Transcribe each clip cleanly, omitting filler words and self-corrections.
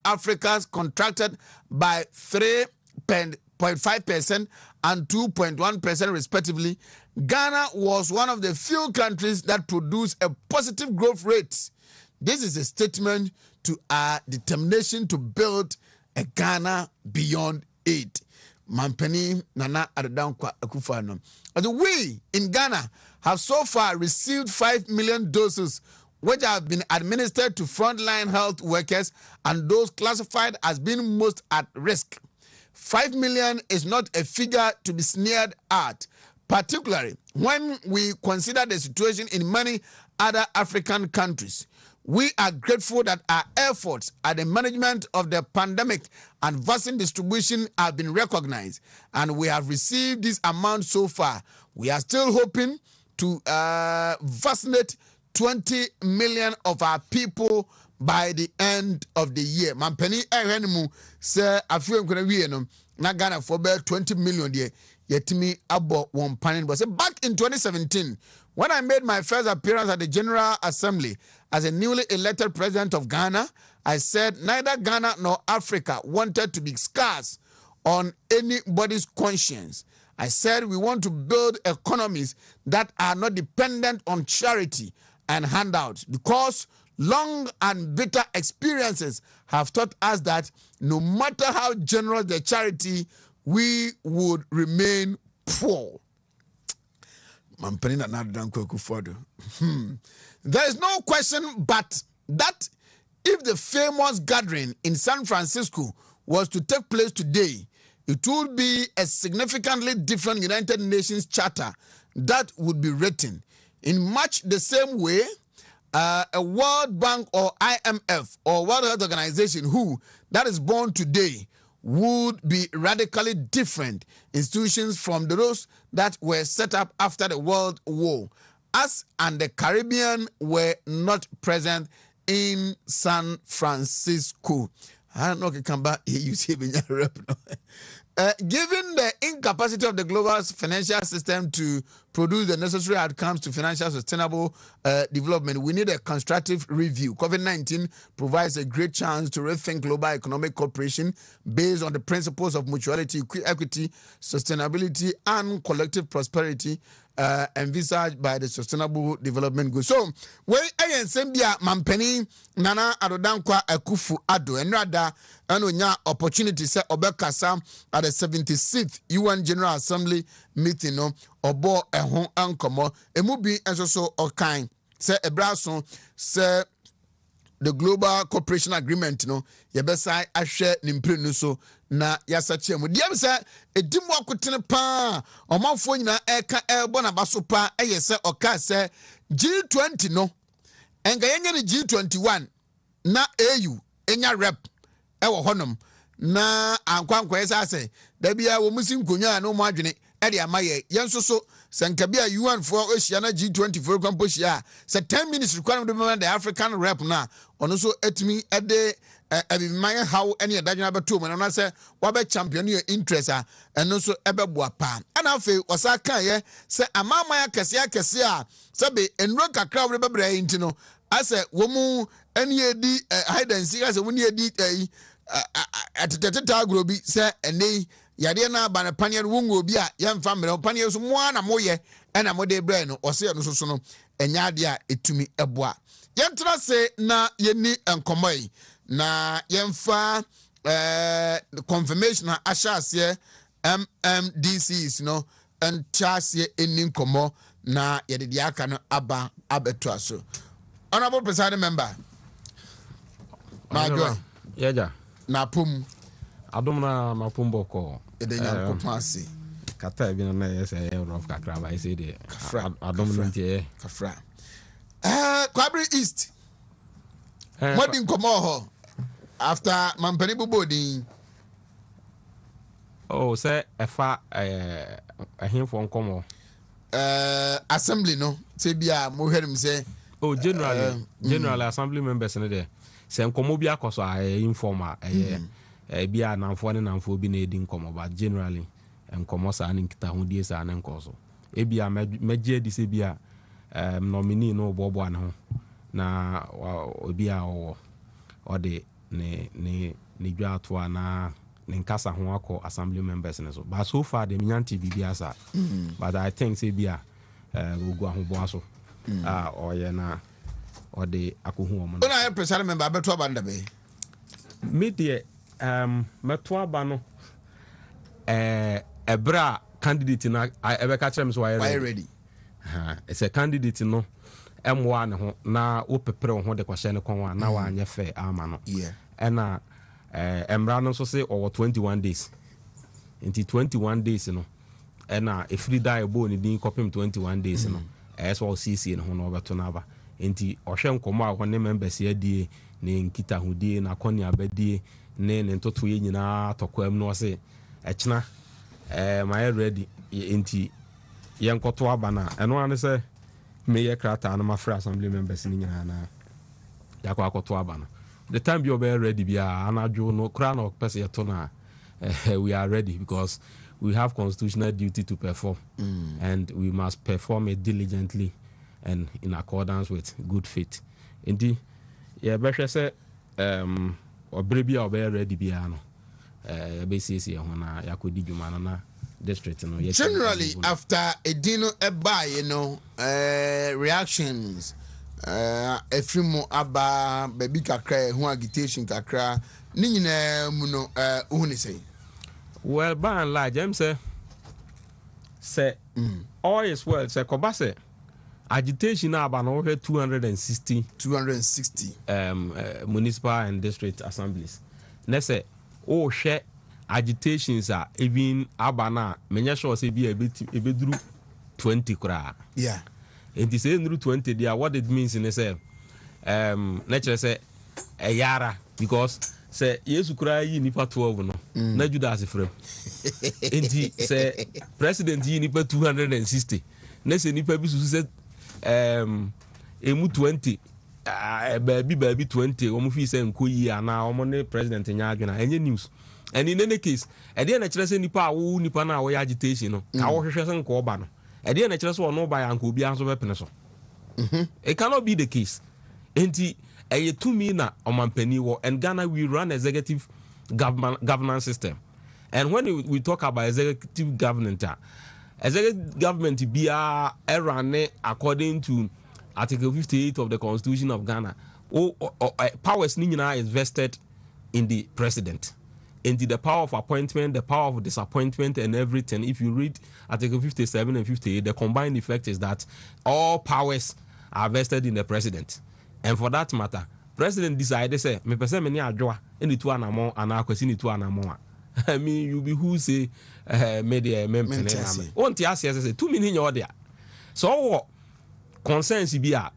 Africa contracted by 3.5% and 2.1% respectively, Ghana was one of the few countries that produced a positive growth rate. This is a statement to our determination to build a Ghana beyond aid. Mampeni Nana Adadankwa Akufo-Addo. We in Ghana have so far received 5 million doses which have been administered to frontline health workers and those classified as being most at risk. 5 million is not a figure to be sneered at, particularly when we consider the situation in many other African countries. We are grateful that our efforts at the management of the pandemic and vaccine distribution have been recognized, and we have received this amount so far. We are still hoping to vaccinate 20 million of our people by the end of the year. Mampeni ehwenimu se afiwe nkwana wiye no na Ghana for 20 million de yetimi abo won panin. But say back in 2017, when I made my first appearance at the General Assembly as a newly elected president of Ghana, I said neither Ghana nor Africa wanted to be scarce on anybody's conscience. I said we want to build economies that are not dependent on charity and handouts, because long and bitter experiences have taught us that no matter how generous the charity, we would remain poor. There is no question but that if the famous gathering in San Francisco was to take place today, it would be a significantly different United Nations charter that would be written. In much the same way, a World Bank or IMF or World Health Organization that is born today would be radically different institutions from those that were set up after the World War. Us and the Caribbean were not present in San Francisco. I don't know if you come back here, you see given the incapacity of the global financial system to produce the necessary outcomes to financial sustainable development, we need a constructive review. COVID-19 provides a great chance to rethink global economic cooperation based on the principles of mutuality, equity, sustainability, and collective prosperity envisaged by the Sustainable Development Goals. So, we Sembia Mampeni Nana Adodankwa Akufo-Addo and rather anonya opportunity say obekasa at the 76th UN General Assembly meeting no obo ehon ankomo emubi enso okan say ebraso say the global cooperation agreement no yebesai ahwe nimprenu so na yasache mu dem say edimu akotene pa omanfo nyina eka ebo na baso pa eyese oka say G20 no enga yenye ni G21 na AU enya rep ewo honom na ankwankwa esa ase da bia wo musi nkonwa na mo adwene e de amaye yensoso sankabia UN for Asia na G20 for kwamposhia say 10 minutes requirement the African rep na ono so etimi e de ebiman how any adagena beto mo na say wa be champion your interest eno so ebeboa pa ana afi wasa kan ye say amama ya kese a sabe enro kakra wo be bra yin no ase wo mu eni edi hide and seek ase wo ni edi ateteta agro bi say ene yade na ba na panier wongo bi a yemfa mre panier so mo na moye ena mo de bra no ose no so no enya ade a etumi eboa yentra se na yeni enkomoi na yemfa confirmation ashase MMDCs no entase eni nkomo na yede dia aka no aba abeto aso. Honorable Presiding Member Majo Yeja na pum adom na mapumbo ko edenya kopasi kata bi na yese rough kakra ba ise de adom ntie kafra Kwabri East modin komo ho after Mampani Bobodi say efa ahemfo nkomo assembly no say bia mo hwerim say general assembly members ne de say nkomo bi akoso informal bia namfo ne namfo bi na edi nkomo ba generally nkomo sa ne nkita ho die sa ne nkoso bia meje di se bia nominee no bobo an ho na obi a o de ne dwa to na ne nkasa ho akọ assembly members ne so but so far the minyanti bibiasa but I think say bia ogu ahobo aso oye na ode akohu omo na I president member abeto abanda be me de meto aba no ebra candidate na ebeka kire me so why ready it's a candidate no emwa ne ho na wo pepere ho de kwahye ne kon na wa anye fe ama no yeah ena emra no so say over 21 days into 21 days no ena efri die bo ni din kopim 21 days no so cc no no beto na ba enti ohwe nkomo a ne members ya die ne nkita hodie na koni abadie ne ntoto ye nyina tokwam no se echina my ready enti yenkoto aba na eno ane se me ye krata na mafra assembly members ni nyina na yakwa akoto aba no the time you be ready bia anadwo no kra no pese yeto na we are ready because we have constitutional duty to perform and we must perform it diligently and in accordance with good faith. Indeed, yeah, be say obre bia obe ready bia no be sisi ho na yakodi dwuma no na district no. Generally after Edino eba reactions efrimo aba baby kakra hu agitation kakra ni nyina mu no uhuni say well by and large em say all is well say kobase agitation aba no 260 municipal and district assemblies na say o hwe agitations are even aba na menya sure say bi ebeduru 20 kra yeah. And this is 20 there. What it means in say nature say a yara because say yesu kura yi nipa 12 no na Judas frem. And say president yi nipa 260. Na say nipa bi su say emu 20 baby 20 omo fi say nko yi ana omo ne president nya adwena enye news. And in any case e dey na kire say nipa wo nipa na wo agitation no ka wo hwehwe say nko oba no. E na kire so no buy anko bia so bepene so. It cannot be the case. Enti eye to me na omampani wo and Ghana we run executive governance system. And when we talk about executive government, executive government bia run according to Article 58 of the Constitution of Ghana. Powers ni nyina is vested in the president. Into the power of appointment, the power of disappointment, and everything. If you read Article 57 and 58, the combined effect is that all powers are vested in the president. And for that matter, president decided say, "Me person me ni adwa any two anamo and I question two anamo." I mean, you be who say me the member. One tia say 2 minutes in your there. So what concerns be I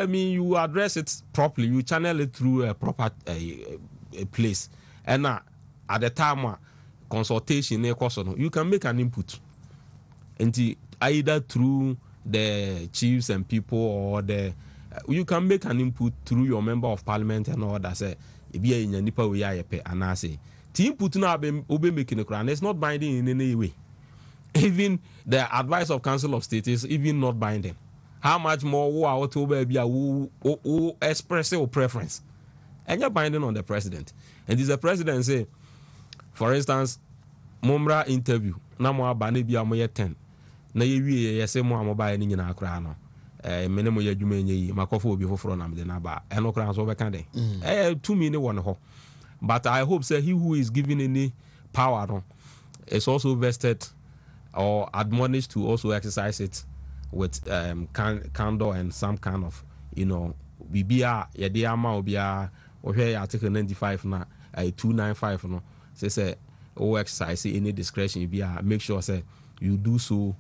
mean, you address it properly, you channel it through a proper a place, and at the time consultation you can make an input and either through the chiefs and people or you can make an input through your member of parliament and all that say be in nipa we ayepe and I say the input now be making a crown it's not binding in any way. Even the advice of council of state is even not binding. How much more who express your preference and you're binding on the president. And is the president say, for instance, Mumra interview, na mo abane bia mo ye 10. Na ye wie ye se mo amoba ni nyina akra no. Mene mo ye dwuma enye yi, makofo obi foforo na me na ba. Eno kra so be kan de. To me ne won ho. But I hope say he who is given any power no is also vested or admonished to also exercise it with candor and some kind of, bibia ye de ama obia ohwe article 95 na 295 no say exercise any discretion make sure say you do so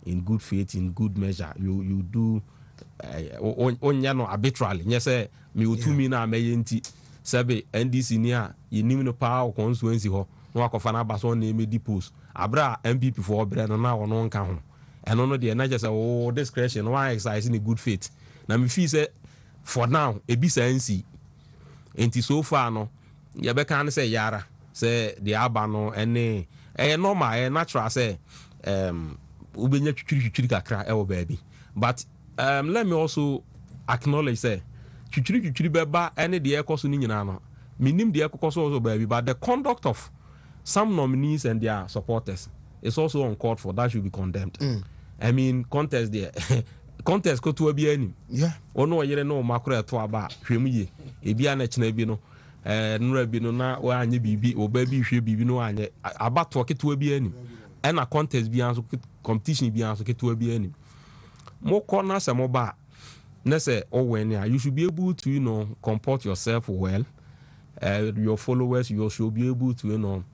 in good faith, in good measure. You do onya no arbitrarily. Yes, say me utu mi na ameyenti sebe NDC ni a yenim no power constituency ho no akofa na baso na eme post abra MPP for obre no na ono nka ho eno no de na just say discretion one exercise in good faith. Na me feel say for now ebi sansi enti so far no ye be kan say yara say the abano ene normal natural say ubenya twitwitwiri kakra e wo baby. But let me also acknowledge say twitwiri beba any the ekoso ni nyina no minim the ekoso also baby, but the conduct of some nominees and their supporters is also uncalled for. That should be condemned. I mean, contest there. Contest go to a be yeah. Ono yere no makro to aba hwemu ye. Ebi ana chena bi no nura bi no na wa anye bibi oba bi hwe bibi no anye aba to keto bi anim. And a contest bi anso competition bi anso keto bi anim. Mo corner se mo ba na say when you should be able to, you know, comport yourself well. Your followers, you should be able to, you know,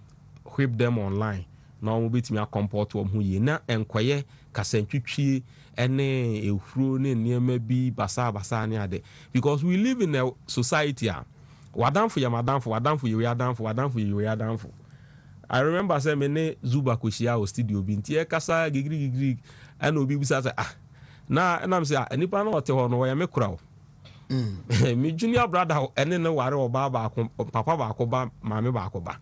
whip them online. Now we be to comport to who ye na enquire kasentwitwi ene ehuro ne niema bi basa ne ade, because we live in a society wadamfo ya madamfo wadamfo ye adamfo wadamfo ye adamfo. I remember say me ne Zuba koshia o studio bi ntie kasa gigri and obi bisa say na am say enipa na ote ho no we me kura o me junior brother ene ne ware oba ba papa ba ko ba mama ba ko ba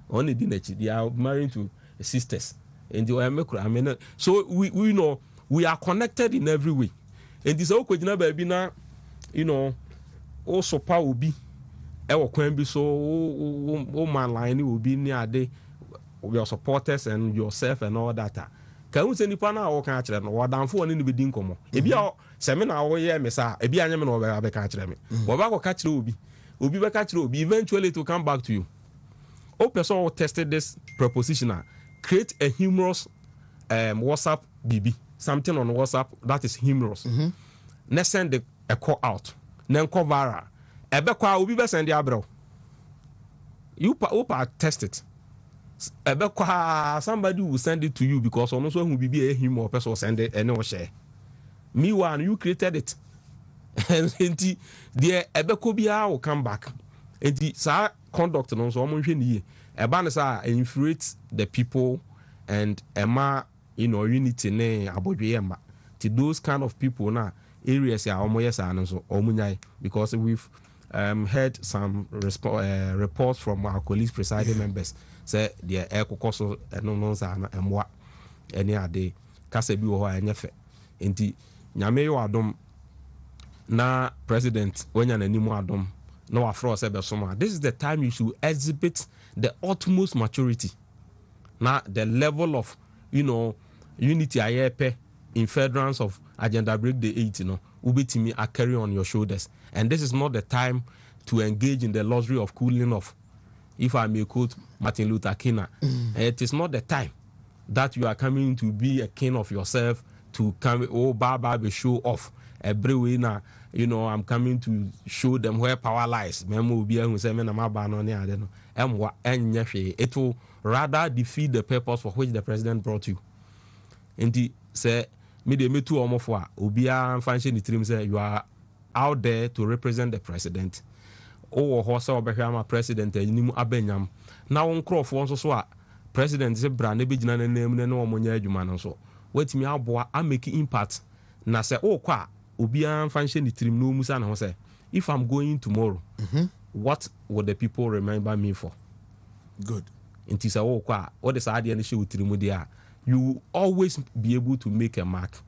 on di na chi, they are married to sisters and they me kura. I mean, so we know we are connected in every way. And this okojina baby na, you know, also pa obi e wo kwan bi so o man line obi ni ade your supporters and yourself and all that. Ka hu se nipa na wo kan akere no wadanfo oni ni be din komo ebi a se me na wo ye me sa ebi anya me no be ka akere me wo ba ko ka akere obi be ka akere obi, eventually it will come back to you. O person who tested this proposition, create a humorous WhatsApp BB, something on WhatsApp that is humorous. Let's send a call out. Then call viral. Ebe kwa obi be send ya bro. You test it. Ebe kwa somebody will send it to you because ono so hu BB a humor person will send it and no share. Meanwhile, you created it. And the ebe ko bia will come back. And the conduct no so omo hwe ni e ba ne sa influence the people and ema, you know, unity ne abodwe emba to those kind of people na areas ya omo yes and so omunyai, because we've heard some reports from our colleagues presiding members say the ekokoso no sa na emwa eni ade kasa bi wo ho anyefe enti nyame yo adom na president wenya nanimu adom no afro say be soma. This is the time you should exhibit the utmost maturity. Now the level of, you know, unity ayepe in furtherance of agenda break the 8, you know, ubitimi are carry on your shoulders. And this is not the time to engage in the luxury of cooling off. If I may quote Martin Luther King, it is not the time that you are coming to be a king of yourself, to come be show off every way now. You know, I'm coming to show them where power lies. It will rather defeat the purpose for which the president brought you. And he said, you are out there to represent the president. Oh, president, now on crop so president is brand name so. Wait me out, I'm making impact. Na say, oh, kwa. If I'm going tomorrow, what would the people remember me for? Good. You will always be able to make a mark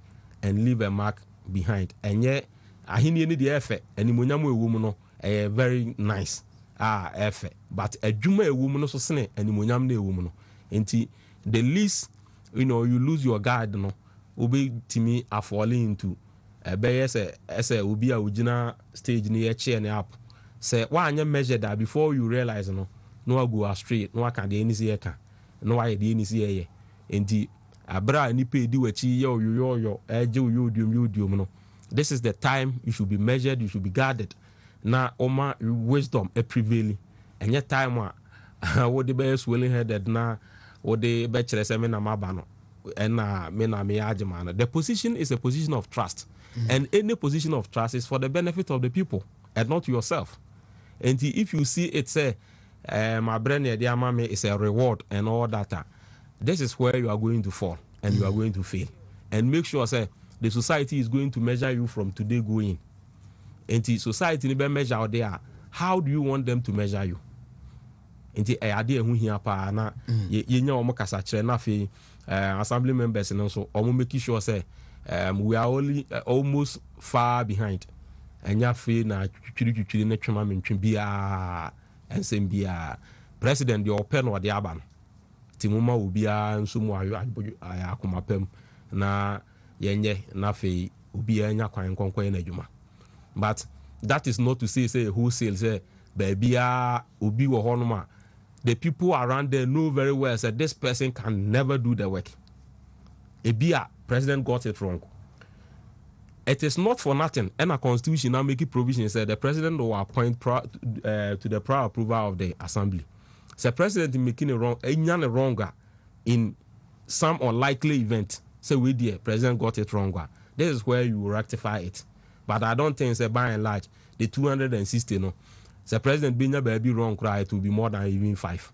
and leave a mark behind. And yet, I need the effort. And woman, very nice. Effort. But a juma woman also say, and woman. And the least, you know, you lose your guard, no, obey to me are falling into. Say obi a ugina stage near chair ne up. Say why you measure that before you realize no go astray, no can the any ka, no why the any see enti abra ni pe di wachi yo eje yo no. This is the time you should be measured, you should be guarded. Na oma wisdom a prevailing. And yet time what the best willing headed na what the bachelor seminar mabano. And the position is a position of trust, and any position of trust is for the benefit of the people and not yourself. And if you see it say my brain is a reward and all that, this is where you are going to fall and you are going to fail. And make sure say the society is going to measure you from today going. And the society never measure out there. How do you want them to measure you? And the idea who here pa na ye omo kasa kire na fe assembly members and also omo making sure say we are only almost far behind. enya free na twitwiri ne twema mentwe bia ensem bia president de open no de aba no timuma obia nso mu ayo akomapam na yenye na fe obia nya kwan konkon na adwuma. But that is not to say wholesale say babia obi wo honoma. The people around there know very well that this person can never do the work. Ebia president got it wrong. It is not for nothing. And a constitution now making provision said the president will appoint to the prior approval of the assembly. So president making a wronger in some unlikely event. Say we dear president got it wrong. This is where you rectify it. But I don't think say by and large the 260 no. The president being a baby wrong cry it will be more than even 5.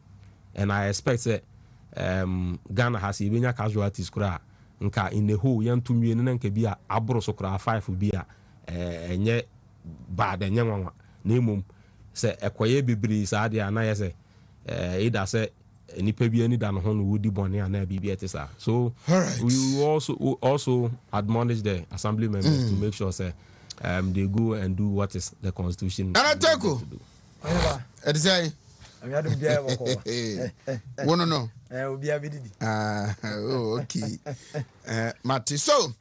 And I expect that Ghana has even a casualties cry. Nka in the whole young 2 million and be a abro so cry 5 will be a nye bad and young one. Name say a quiet bibri sadia and I say it has a nipa bi any than hon woody bonny and BBTSA. So right. We will also admonish the assembly members to make sure say they go and do what is the constitution. And I take you. It is I. Wanna know? Oh, okay. Matty. So,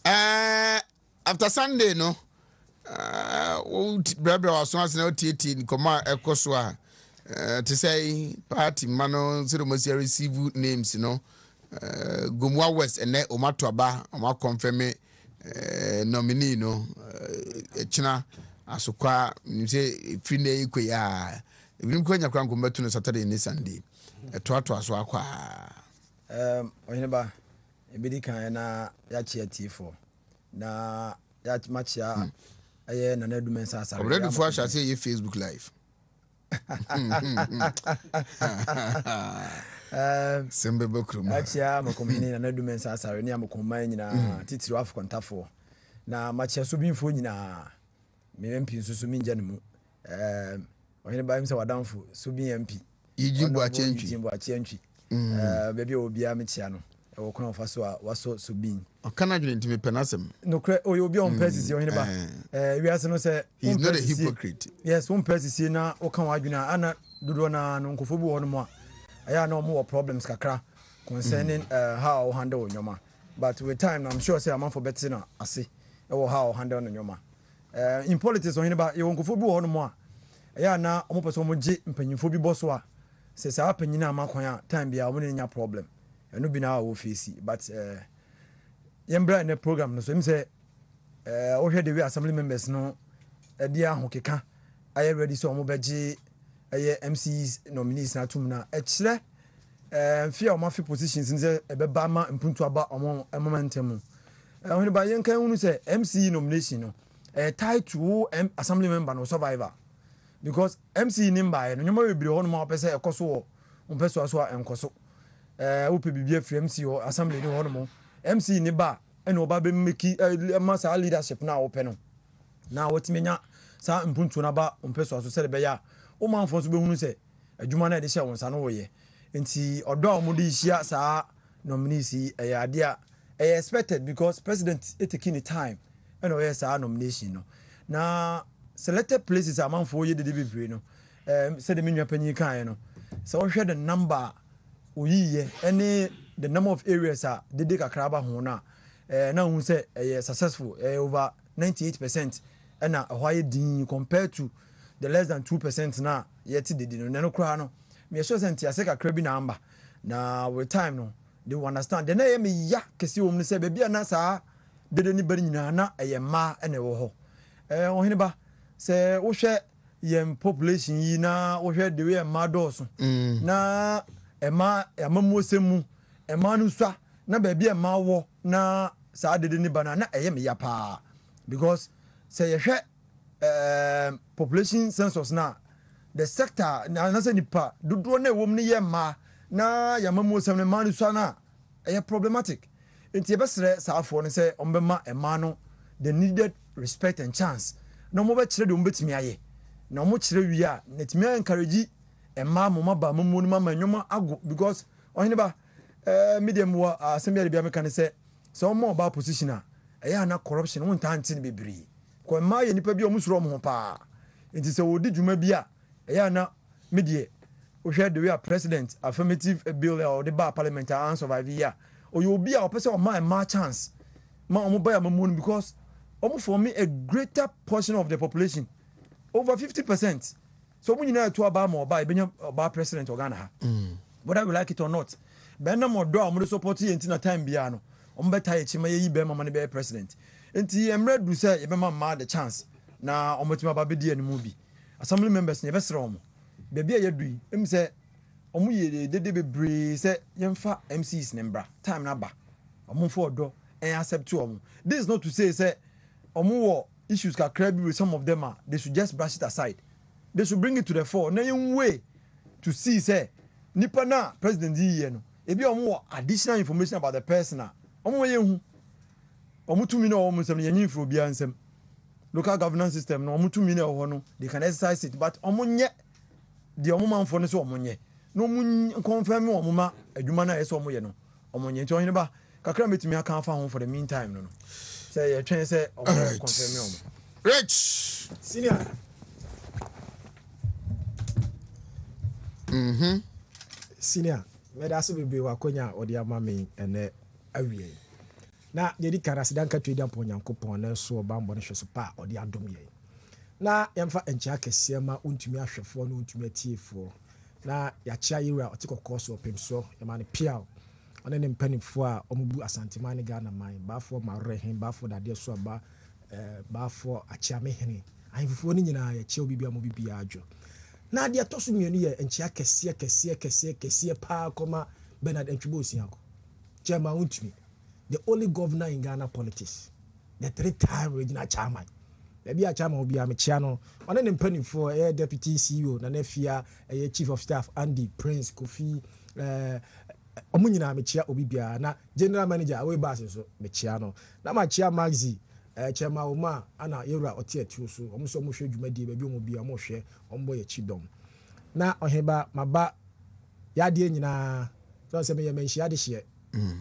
after Sunday, no. Brother was once no TT in Koma Ekoswa. To say party mano must receive names, you know. Gumwa West and Omatwaba, Oma confirm nominee, no. China asokwa say fine ikoya ebinim kwanya kran ko metu no Saturday ni Sunday to aso akwa Oheneba ebidi kan na ya chia T4 na ya machia aye na nadumen sasa already for sha say you Facebook live sembe bokruma achia makomhini na nadumen sasa ni amakomman nyina titiri afọ kontafo na machia so binfo nyina me MP so minja ne mu Oheneba im se wadamfo so bi MP yijimbo achentwi baby obia me chia no e wo kwan fa so a waso so bin o kana dwene ntime penasem no kre o obi on persisi Oheneba we ase no say he's not a hypocrite. Yes, one persisi na o kan wadwena ana dodo na no nkofo bi wo no mo a aya na o mo problems kakra concerning how handle nyoma, but with time I'm sure say am for better na ase e wo how handle no nyoma. In politics Oheneba ye nkofo bi wo no mo a aya na o mo pese o mo je mpanyimfo bi boso a se sa panyina amakwan a time bia o mo nya problem eno bi na wo face, but yembra in the program no so im say o hwe the way assembly members no dia hokeka aye ready so o mo beje aye MCs nominees na tum na e kire fear o ma fi positions nze ebeba ma mpuntu aba o momentum Oheneba yen kan hunu say MC nomination no tied to assembly member no survivor, because MC nimba no nyoma webire ho no ma pese ekoso wo mpeso aso enkoso wo pe bibia free MC o assembly no ho no mo MC ni ba ene oba be meki masa leadership na wo pe no na wotimenya sa mpuntu na ba mpeso aso sele be ya o manfo so be hunu se adwuma na de hye wonsa no wo ye enti odo mo de hia sa nominees ade a expected, because president taking the time and yes our nomination no na selected places among for ye de bebre no said the menu panyi kan no so we share the number oyiye any the number of areas are de kakraba ho na na hu say successful over 98% and na why din compared to the less than 2% na yet de no kra no me sure say ntia kakra bi na amba na with time no they understand the na me ya kesi wo mu say bebia na sa de ni bari nyina na ma ene wo ho Oheneba se wo hwe yem population yi na wo hwe de we ma doso na ma amamosemu ma no swa na bebia ma wo na sa de ni bana na me ya pa, because se ye hwe population census na the sector na say nipa dodo na wo mu ye ma na yamamosem na ma no swa na problematic. Enti ebesre saafo ne se ombema ema no the needed respect and chance no mo be kire de ombetimi aye na mo kire wi a netimi encourage ema mo maba mo mu no ma nwoma ago, because Oheneba medium wa assembly bia me kan se so mo ba position a eya na corruption won ta ante ne bebre ko ma ye nipa bi o musuro mo pa nti se wo di dwuma bi a eya na medie o hwe the way president affirmative bill or the bar parliament and survive ya o you be a o pese o ma chance ma o mo buy am money because o for me a greater portion of the population over 50%. So when you know to about more by president of Ghana, whether we like it or not, Benna more draw more support in time biano. Better chima ye be money be president. And I'm ready to say you ma the chance. Now omotima babidi and movie. Assembly members never strom. Baby ye do him say omu ye de be say yemfa MCs nembra time na ba. Omu for do and accept to this is not to say omu issues can crab with some of them they should just brush it aside. They should bring it to the fore. No way to see say nipa na president yi no. Ebi omo additional information about the person omo ye hu. Omo tumi na omo sem yenyin fro bia nsem. Local governance system no omo tumi na ho no they can exercise it but omo nye the omo manfo no so omo nye. No mu confirm omo ma adwuma na yeso omo ye no. Omo nye nti Oheneba kakra metumi aka fa ho for the meantime no. Say you try say omo confirm omo. Rich senior. Senior, me da so bebe wakonya odi ama me ene awie. Na dedi karasidanka twedi ampo nyankopon na so bambo ne hweso pa odi adom ye. Na yemfa encha kese ma untumi ahwefo na untumi atiefo. Na ya chia yira otikokọ so opemso yema ne piao. One ne mpanifo a omubu asantemane Ghana man bafo marehin bafo dade so aba bafo achiamehene. Ahifo ni nyina ya chia obi bia mo bibia adwo. Na dia toso mienu ye enchia kese pa koma Bernard Entwibo Osiako. Chairman untumi. The only governor in Ghana politics. The 3-time regional chairman. Maybe a chairman will be a Michiano. On an impending for a deputy CEO, Nanefia, a chief of staff, Andy Prince, Kofi, Omunina Michia Obibia, na general manager, away basis, Michiano. Now my chair Maxi, Chairman Oma, Anna Era or Tier 2, so almost almost you may be a more share on boy a chidom. Now, Oheba, my ba Yadi, so I say, me mention this year.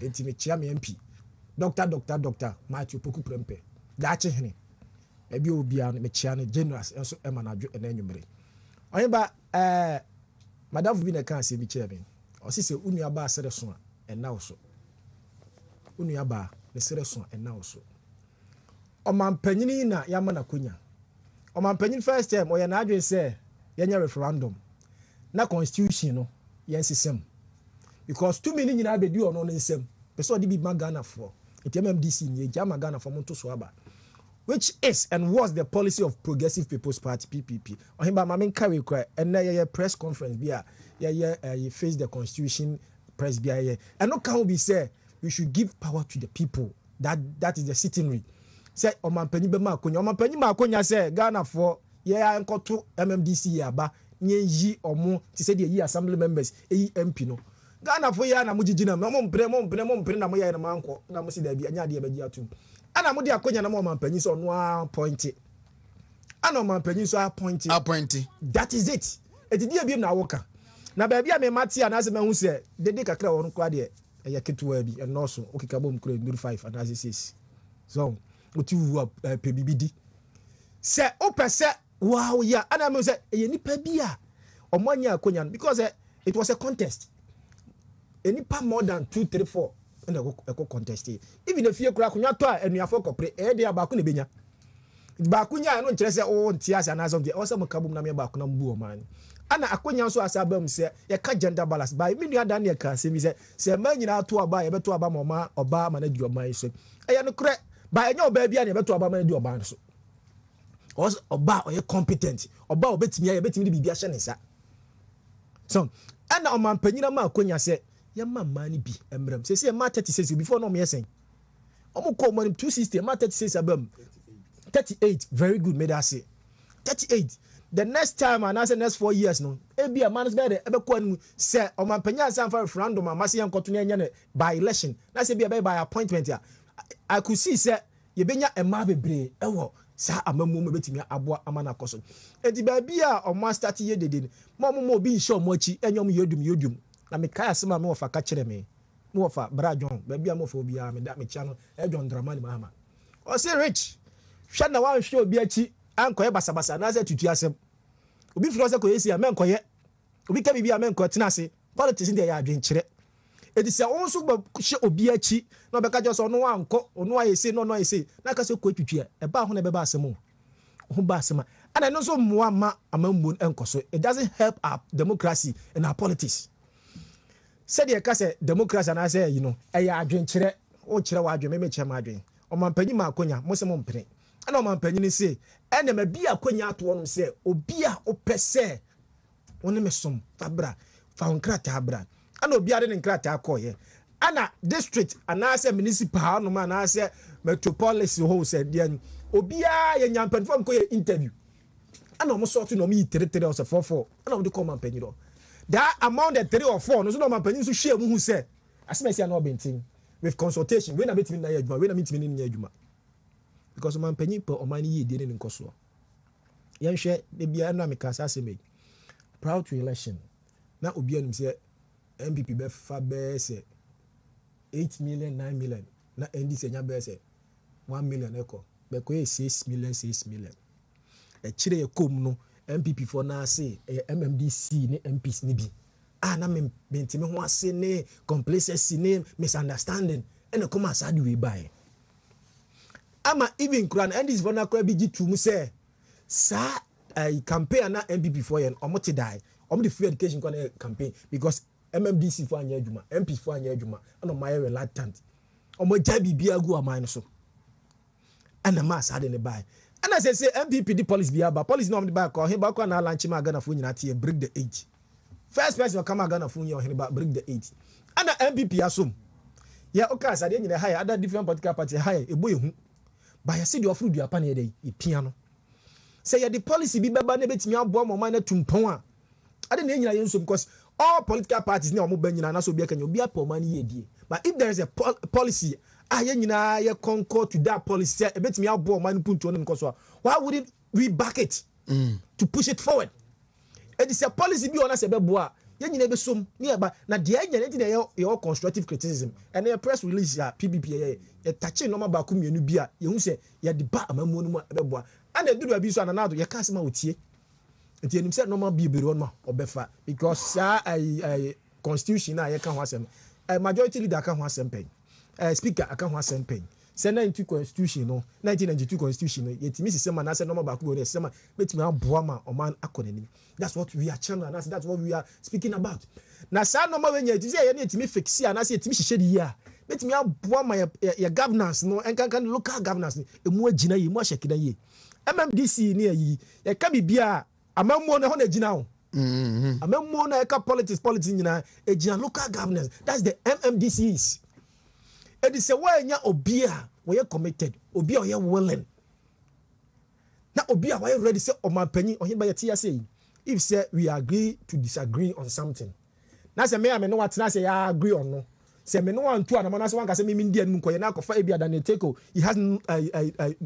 Intimate chairman MP. Doctor, Matthew Poku Prempe. That's it. Maybe you'll be on Mechiane generous and so emanaju and enumerate. Oheba, Madame Vina can't see me chairman. Or sister Uniaba said a son and now so. Uniaba, the Sereson and now so. O man penina Yamana Kunya. O man penin first time or an address say, Yanya referendum. Na constitution, no, yes, because 2 million in Abedu or non same. Person di be Ghana for. It MMDC ni Jama Ghana for Monto Swaba. Which is and was the policy of Progressive People's Party PPP. Ohimba mamen carry cry and na press conference bia you face the constitution press bia and no can be say we should give power to the people. That is the citizenry. Say omanpanyi be ma akonya omanpanyi ma akonya say Ghana for enkoto MMDC aba nye yi omo ti say the yi assembly members MP no. Ghana for ya na mujijina mo mpre na mo ya na manko na mo si da bi anya de be gi atum ana mo de akonya na mo mampanyi so no appoint ana mo mampanyi so appoint that is it etidi bi na woka na ba bia me mate ana se ma hu se dede kakra won kwa de ya ketuwa bi eno so okika bom kure 5 and 6 so oti wu pe bibidi se o pese wow ya ana me se ye nipa bia omanya akonya because it was a contest. Enipa more than 2, 3, 4 and a contest. Even if you crack on your toy and you have corporate, they are back on the benya. Bakunya, no interest on Tias and as of the awesome Kabum Namia Bakunam Boo man. Anna Akunya so as Abum say, a cat gender balance by Minia Daniel Cassim say, man, you know, to a buy a better Obama or bar manage your mind. I am correct by no baby and a better Obama do a band. Also, Oba or competent, Oba bet me, I bet me to be a shanisa. So, Anna Oman Penina Makunya said, Yama money be embrem. Say ma 36 before no me saying. Omo call money 260 ma 36 abem. 38 very good me that say. 38 the next time and the next 4 years no. E be a man's better ebe ko say o man panya san for referendum am say enkoto na enya by election. Na say be by appointment ya. I could see say ye benya ema bebre ewo sa amamu me betimi aboa amana koso. Enti ba bia o ma start ye dede. Mo obi show mo chi enyom yodum. Na me kaya sema me wofa ka kire me wofa bra John ba bia mo fa obi a me da me cha no e John Dramani Mahama o say rich hwɛ na wan hwɛ obi achi ankoye basabasa na say tutu asem obi firo say koye si amenkoye obi ka bibi amenko tena ase politics dey ya adwenkyere edi say won so ba hwɛ obi achi na obeka jo so no wanko ono ayese no ayese na ka say ko tutu e ba ho na be ba asem ho ba asem and no so mmoa ma amambu enkoso. It doesn't help our democracy and our politics. Said the case democracy and I say, you know, I drink chere, o chere wa adwen me chere ma adwen. O man panyi ma akonya, mo se mo mpene. And o man panyi ni say, ene me bi akonya ato won say, obi a opese won me som fabra, fa onkrata abra. Ana obi ade ne nkrata akoye. Ana district and I say municipal no man I say metropolis ho say dia obi a ye nyampan fam ko ye interview. And almost sort to know me 3 or 4 and I would come and penny. That amount that 3 or 4 no so no man penny to share who said as may say no benting with consultation when I meet me na yaduma when I meet me in yaduma because man penny per or money ye didn't in Kosovo. Yan share the be anamica as me proud to election. Now Obian say MPP be fabe say 8 million 9 million na ND say nya say 1 million echo be ko 6 million e chire ye kom no MPP for na say MMDC ne MPs ne bi na me ntimi ho ase ne complacency ne misunderstanding and come as ade we buy ama even kran and this for na kra bi gitu mu say sa campaign na MPP for yen omote die the free education campaign because MMDC for anya adwuma MPs for anya adwuma and my reluctant omo ja bibia gu aman so and ma sa ade ne buy. And as I say, MPP the police be about police no back or him back on launch my Ghana phone at break the age. First person will come a Ghana phone or him back break the age. And the MPP assume. Yeah, okay, so then higher other different political party higher a boy who by a city of food your panny day, piano. Say yeah, the policy be baba nebet me bomb or minor tumpoa. I didn't know because all political parties now move and also be a can be a poor money a day. But if there is a policy you concord to that policy. A bit me out man put to them because why wouldn't we back it to push it forward? It is a policy be honest about boa. You never sum nearby. Now the idea your constructive criticism and a press release PBPA a touching normal bakum you bia you say you the bar boa and they do abuse and another you can't with ye. And you said normal be on or befa because I constitution I can't was a majority leader can't was pain. Speaker I can't want some pain. Send 92 constitution no 1992 constitution yet miss some man say normal back go there some bet me boama or man akoni. That's what we are channeling and that's what we are speaking about. Na sa normal when you say you need to me fix here and say it me shede here. Bet me boama your governance no and can local governance e mu agina yi mu ashekida yi. MMDC ni yi e ka bibia amammo na ho na agina ho. Amammo na e ka politics nyina agina local governance. That's the MMDCs. It is a way nya obia we are committed obia we are willing na obia we ready say o man panyi o himba yeti say if say we agree to disagree on something na say me no what na say ya agree on no say me no want to na say wan ka say me ndi anum koye na kofa ebia than take he has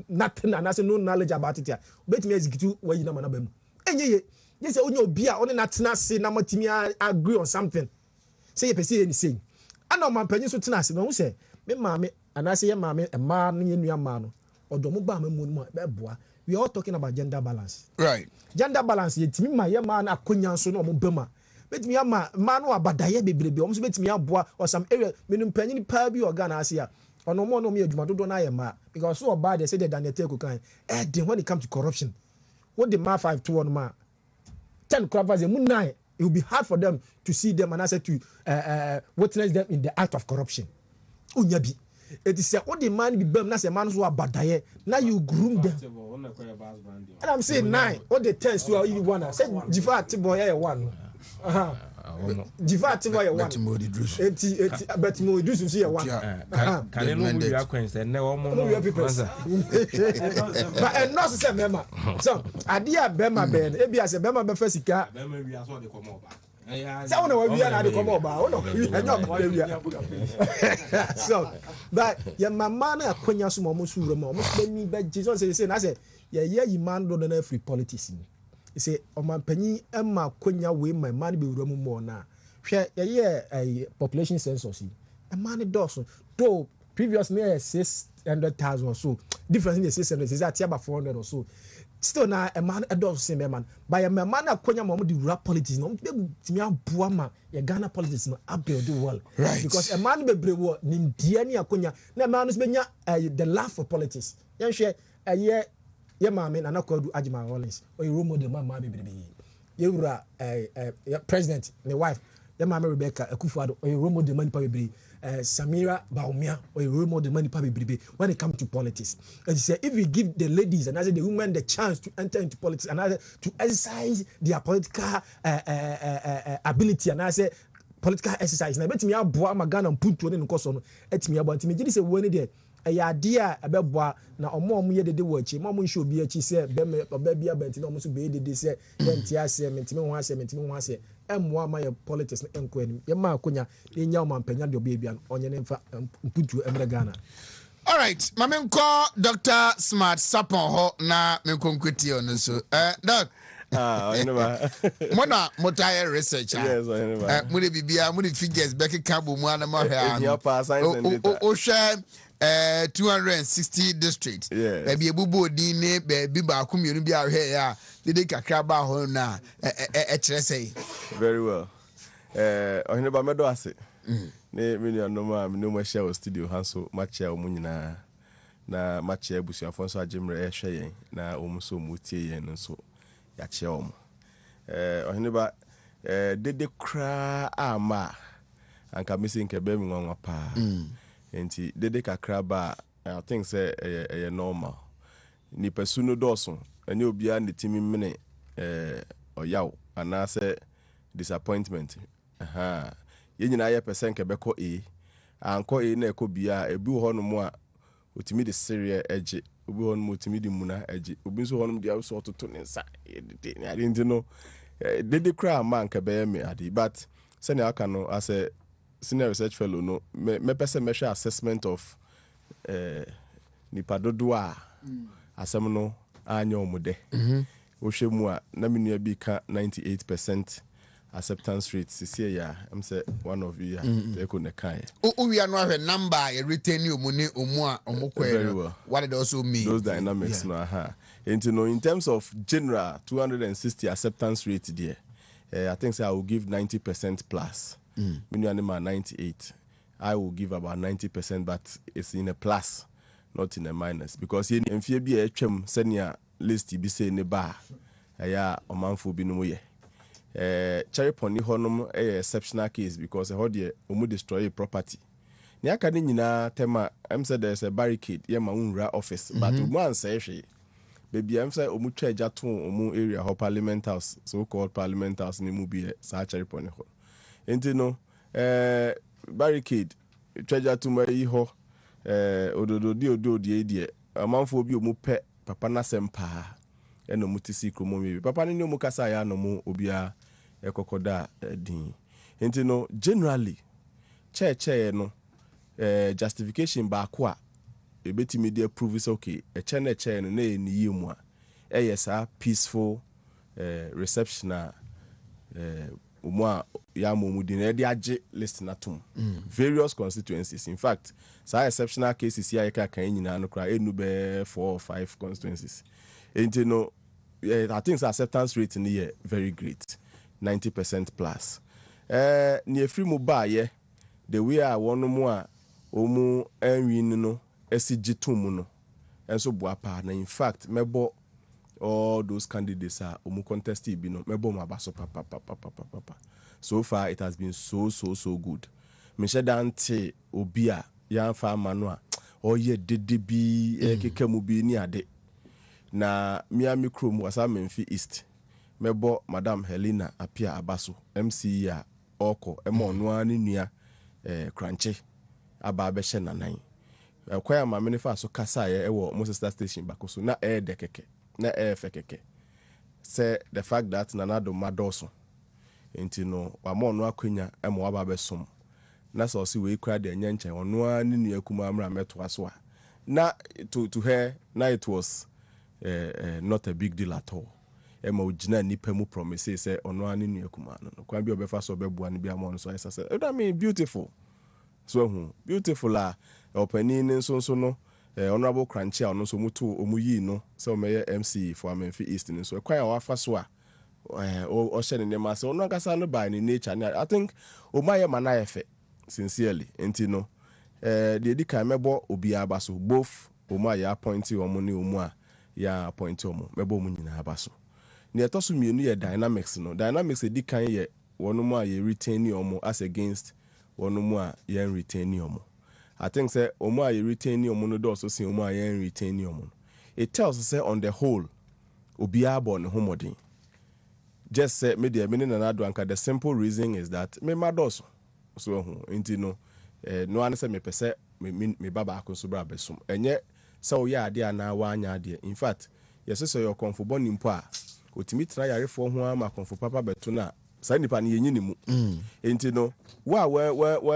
nothing and say no knowledge about it bet me execute we yina mana bam enye ye say onya obia on na tena say na matimi agree on something say you person any say ana man panyi so tena say no say me mama and I say mama a man you man or do ba me we are all talking about gender balance. Right. Gender balance yet me my man akonya so no mo bema. Bet me ama man no abadaye bebrebe o so bet me aboa or some area me no panyin pa bi organ asia ono mo no me adwuma dodo na ye ma because so bad they say that Daniel Teko kan then when it comes to corruption what the ma 5 to 1 ma 10 cravas mu 9 it will be hard for them to see them and I say to witness them in the act of corruption. Unyabi. It is what the man be bam na say man so abadaye now you groom them. And I'm saying 9 what the 10 so you wanna say Jifa Tiboy ya 1. Jifa Tiboy ya 1. Bet mo idrusu see ya 1. Can no be acquaintance and no more. But and not say mema. So adia bema ben e bia say bema be fasika. Bema we aso de come over. Say una we na dey come over. Una we so but your mama na akonya so mo suro mo me be Jesus say na say ye man do na free politics ni. He say o man panyi e ma akonya we my man be wura mu mo na hwe ye population census e man do so do previously 600,000 or so. Difference in the 600 is that about 400 or so. Still now a man a does same man. By a man a konya mom the rap politics no timia buama ya Ghana politics no abel do well. Right. Because a man be brewo nim diani akonya na man no benya the laugh for politics. Yan share a year ye mama na nakwadu Ajima Rollins or role model mama be yewura president my wife ye mama Rebecca Akufo-Addo or role model man pa be Samira Baumia or role model man pa be when it comes to politics. And he said if we give the ladies and the women the chance to enter into politics and to exercise their political ability and I say political exercise na betimi aboa magana mpuntu ne nkoso no etimi aboa ntimi gidi se woni de ya dia ebeboa na omo ye dede wo achi mo nshi obi achi se be oba bia banti na omo so be dede se yenti ase mentimi ho ase emmoa ma ye politics na enko anim ye ma akonya enya o mampanya de obi bia onye ne mfa mpuntu emre Ghana. All right, mamenko Dr. Smart Sapon ho na menkonkweti ono so doc Mona motire research. Yes, mudi bibia mudi figures beki kambu mwana o share 260 districts. Yes. Baby ebubo dine baby ba kumyenu bi ahwe ya dede kakra ba ho na say. Very well. Oheneba medo ase. Ne me no ma no ma share studio hanso ma share omu nyina na ma share busuafo so agimre ehwe yen na omu so mu tie yen nso ya che omu. Oheneba dede kra ama anka misi nke be mi nwanwa pa. Enti dede kakra ba I think say normal. Ni pesu no doso eni obia ne timi mene oyaw ana say disappointment. Ye nyina ye percent ke beko anko na ekobia ebi ho no mo a otimi de serie eje obi ho no mo otimi de muna eje obi so ho no de aso toto ne nsa I didn't know dede kra man ke be me adi but sene aka no as a senior research fellow no me person measure assessment of nipa dodo a asem no anyo mude wo hwe mu a na menua bi ka 98% acceptance rate sisi ya am say one of you eko ne kai we are no have number you retain you money omukwe what it also mean those dynamics no and you know in terms of general 260 acceptance rate there I think say I will give 90% plus menua ne ma 98 I will give about 90% but it's in a plus not in a minus because ye mfie bi a twam senior list bi say ne ba ya omanfo bi no mo ye cherry pony honum exceptional case because how dey omu destroy a property ni aka ni nyina tema am said there's a barricade ye ma unra office but omu ansay hwe baby am say omu twa aja to omu area ho parliament house so called parliament house ni mu bi sa cherry pony ho enti no barricade twa aja to mai ho ododo die amanfo bi omu pe papa na sempa eno mutisi kromo mi papa ni omu kasa ya no mu obia ekokoda din enti no generally che no justification ba ko a ebetimi dey prove is okay che no na eni yimu a yes peaceful reception a umu a ya momu din e dey age list na tom various constituencies in fact sa exceptional cases ya kan nyina no kra enu be 4 or 5 constituencies enti no I think the acceptance rate in here very great 90% plus near free mobile the way I want more omu enwin no SG2 mu no enso boapa na in fact mebo all those candidates are omu contest bi no mebo mabaso papa so far it has been so good me shedante obi a yan fa manu a oye dede bi kekemu bi ni ade na Miami Chrome wasa Memphis East mebo Madam Helena Apia Abaso MC ya oko emo no ani nua Crunchy aba be hye nanan kwaya ma me ne fa so kasa ye ewo Moses station bakoso na de keke na fe keke say the fact that nanado madoso enti no wa mo no akwanya emo aba be som na so si we kra de nyanchen ono ani nua kuma amra meto aso a na to her na it was not a big deal at all. Emma ujina nipa mu promise say ono ani nu akuma no kwan bi obefa so bebua ni bi amon so I say I mean beautiful so beautiful opening nso no honorable Crunchy ono so mutu omuyi no so meye MC for Amenfi East ni so kwa wafa so a o hye ne ma so ono akasa no by ni nature. I think omaye mana efe sincerely enti no the edikan mebo obi abaso both omaye appoint omo ni omu a ya appoint omo mebo omu nyina abaso ne etoso mienu ye dynamics no dynamics edikan ye wono mu a ye retain omo as against wono mu a ye retain omo. I think say omo a ye retain omo no do so say omo a ye retain omo. It tells us say on the whole obi abo ne homodin. Just say me the meaning na do anka the simple reason is that me madoso so enti no no an say me pese me baba akoso bra besom enye say o ya ade ana wa anya ade. In fact yes say your comfort boni mpo a otimi tra yarefo ho ama comfort papa beto na say nipa ne yenyi ne mu enti no wa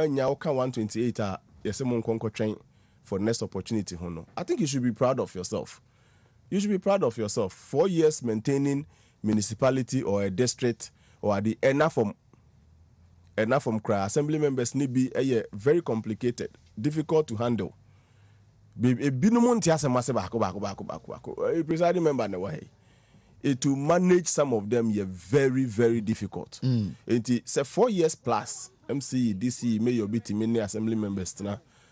nya o kan 128 a yes mon konko train for next opportunity ho no. I think you should be proud of yourself. You should be proud of yourself. 4 years maintaining municipality or a district or the enough from cry assembly members need be very complicated, difficult to handle. A presiding member in a way. To manage some of them is very, very difficult. It's 4 years plus MC, DC, mayor, BT, many assembly members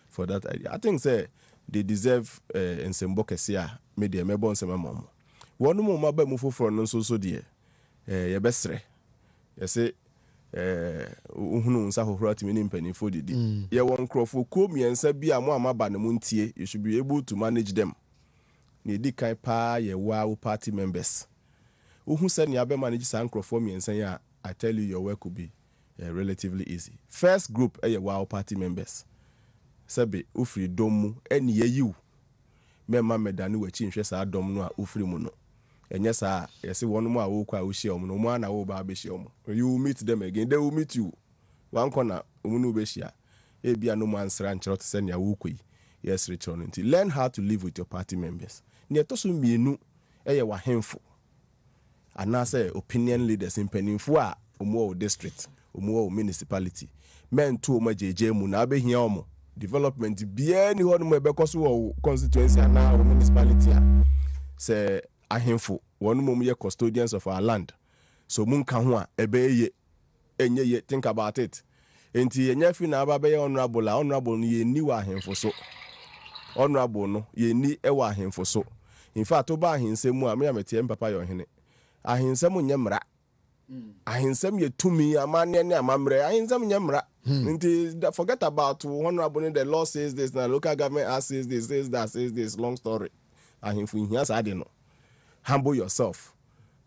for that idea. I think say they deserve in Sembokesia media mebon semamom. One more maba mufo for no so dear. Ye bestre. Ye say uhunu nsa hohoro atimi mpanifo didi. Ye won krofo komi ensa bia mo amaba na muntie, you should be able to manage them. Ni di kan pa ye wa party members. Uhu said ni abe manage san krofo mi ensa ya, I tell you your work will be relatively easy. First group ye wa party members. Sabe ufri domu eni ye you. Mema medani wechi nhwe sa dom no a ufri mu no. Enye sa yesi wonu mu a wo kwa wo hia no mu ana wo ba be hia omo. You meet them again, they will meet you. One corner umunu be hia. E bia no man sra nchero to se nya wo koi. Yes return until learn how to live with your party members. Ne to so mienu eye wa hemfo. Ana say opinion leaders in penimfo a omo district, omo municipality. Men to omo jeje mu na be hia omo. Development bia ni hono mo be so constituency na municipality say ahemfo one mom ye custodians of our land so mun ka ho a ebe ye enye ye think about it enti enye fi na aba be honorable no ye ni wa ahemfo so honorable no ye ni e wa ahemfo so in fact oba ahensem a me amete papa yo hene ahensem nye mra ahensem ye tumi amane ne amamre ahensem nye mra nti forget about honorable the law says this na local government says this says this long story ahemfo hia sa de no. Humble yourself.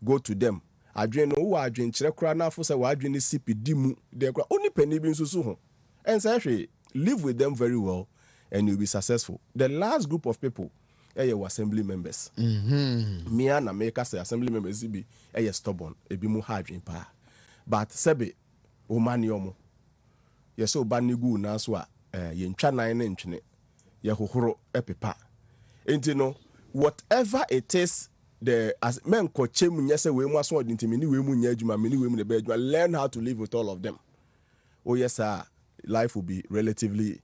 Go to them. Adwen no wa adwen kire kra na afo se wa adwen ni CPD mu de kra oni pani bi nsusu ho. And say live with them very well and you'll be successful. The last group of people were assembly members. Me and America say assembly members be stubborn. Ebi mu ha adwen pa. But sebe o mani omo. Yeso bani gu na so a ye ntwa nan ne ntwene. Ye hohoro epepa. Enti no whatever it is the as men koche mu nyese we mu aso odintimi ni we mu nya adwuma me ni we mu ne ba adwuma learn how to live with all of them. Oh yes sir, life will be relatively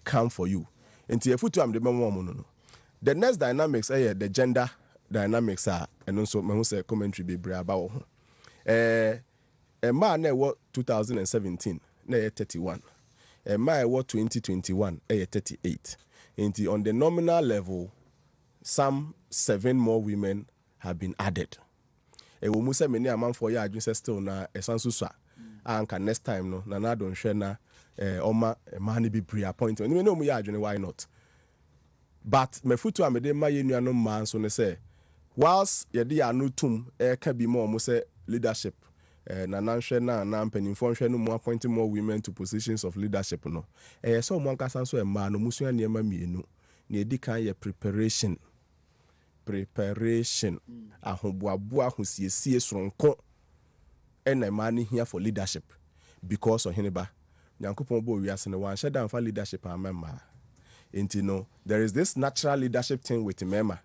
calm for you. Enti efutu am de memo no. The next dynamics the gender dynamics are and also me say commentary be bra ba wo ho. A man na 2017 na 31. A man 2021 38. Enti on the nominal level some 7 more women have been added. E wo musa many amount for ya adwin still na esansusa. Anka next time no na don hwe na oma man be pre-appointed. We know mu ya adwin why not? But me futu amede ma yenua no man so ne say whilst ye de anu tum ka bi mo mo say leadership na nanhwe na mpanimfo nhwe no mu appointing more women to positions of leadership no. So mo ankasa so e ma no musua ne ma mienu. Ne edi kan ye preparation ahoboaboa ahosiesie soronko ena mani here for leadership because Oheneba Nyankopon bo wiase ne wan sheda for leadership amema enti no there is this natural leadership thing with mema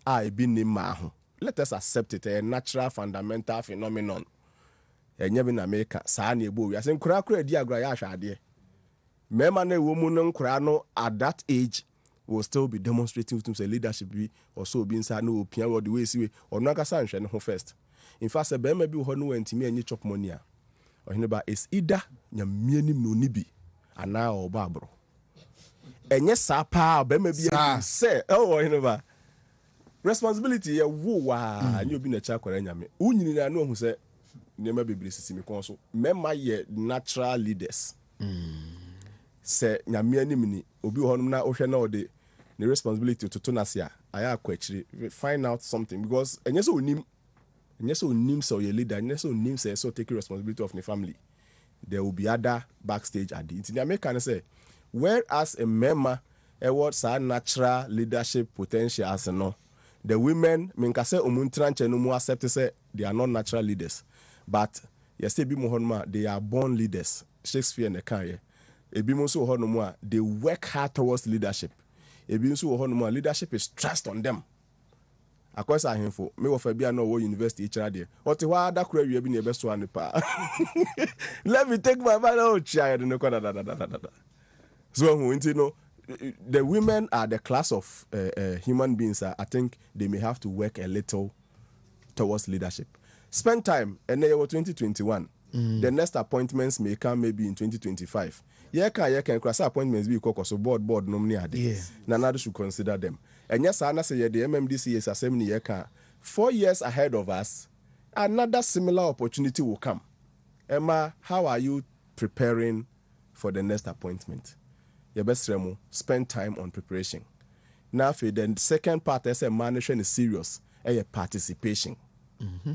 ebi ni ma ho let us accept it a natural fundamental phenomenon enye bi na America saa na ebo wiase nkura kura di agura ya ahwade Mema na woman no nkra no at that age will still be demonstrating with say leadership be or so be inside no opinion or the way see or no akasa nhwe no first. In fact, say bema bi ho no wantimi anyi chop money a. Oheneba is either nyamie nim no ni bi ana obabro. Enye sa pa bema bi say Oheneba responsibility ye wo wa anyi obi na cha kwara nyame. Unyini na no hu say nema bebre sisi me kon so. Mema ye natural leaders. Say nyame anim ni obi ho na ohwe na ode the responsibility to tonasia aya akwachiri find out something because enyeso onim so your leader enyeso onim say so take responsibility of the family there will be other backstage at the American say whereas a member what sa natural leadership potential as no the women minka say omuntra nche no mu accept say they are not natural leaders but you say bi mo honma they are born leaders Shakespeare na kan ye ebi mo so hono a they work hard towards leadership ebi so hono a leadership is trust on them akwesa ahemfo me wo fa bia na wo university eachira de oti wa da kura wi bi na ebeso ane pa let me take my man out child no ko da so who you the women are the class of human beings I think they may have to work a little towards leadership spend time and then 2021 the next appointments may come maybe in 2025 you can cross appointments be so board no many ade na nado should consider them and yes I say the MMDC is assembly ye can 4 years ahead of us another similar opportunity will come. Emma, how are you preparing for the next appointment? Your best remo spend time on preparation. Now for the second part as a management is serious a participation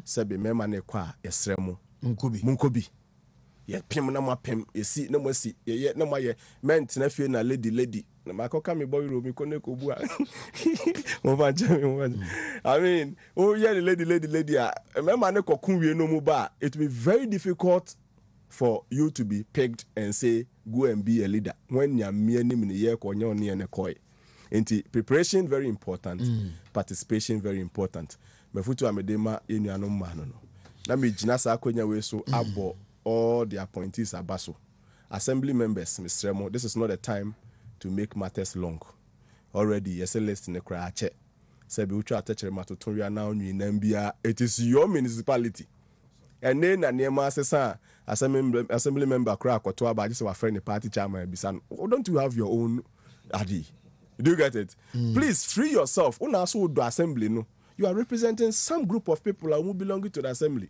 sabi mema ne kwa esremo munkobi ye pem na mapem esi na mwasi ye na maye ment na fie na lady na makoka me boy room ko ne ko bua mo ba jam I mean oh yeah the lady mema ne kokun wie no mu ba it will be very difficult for you to be pegged and say go and be a leader when ya me ni me ye ko nya ne koi enti preparation very important participation very important mefutu amedema enuano ma no na me gina sa akonya we so abo all the appointees abaso assembly members Mr. Remo, this is not a time to make matters long already yes list in the cry check say be uchu atechere matotoria now nwi nambia it is your municipality and then na niema asesa assembly member cry akoto aba just our friend the party chairman bisan don't you have your own adi do you get it please free yourself una so do assembly no you are representing some group of people who belong to the assembly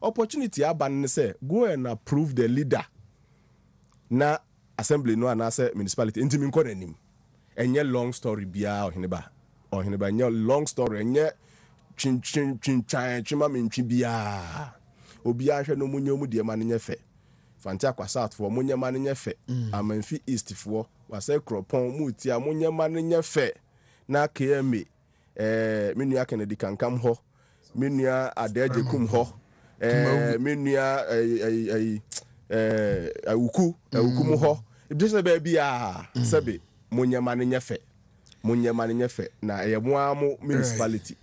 opportunity aban say go and approve the leader na assembly no and say municipality intimi nko nanim enye long story bia oheneba enye long story enye chin chima mentwi bia obi ahwe no munye mu de ma ne nyefe fanti akwa south for munye ma ne nyefe amanfi east for wase kropon mu ti amunye ma ne nyefe na KMA menua Kennedy kankam ho menua Adeje kum ho menua awuku mu ho ibdese ba bia sebe munyama ne nyefe na eyemo amu municipality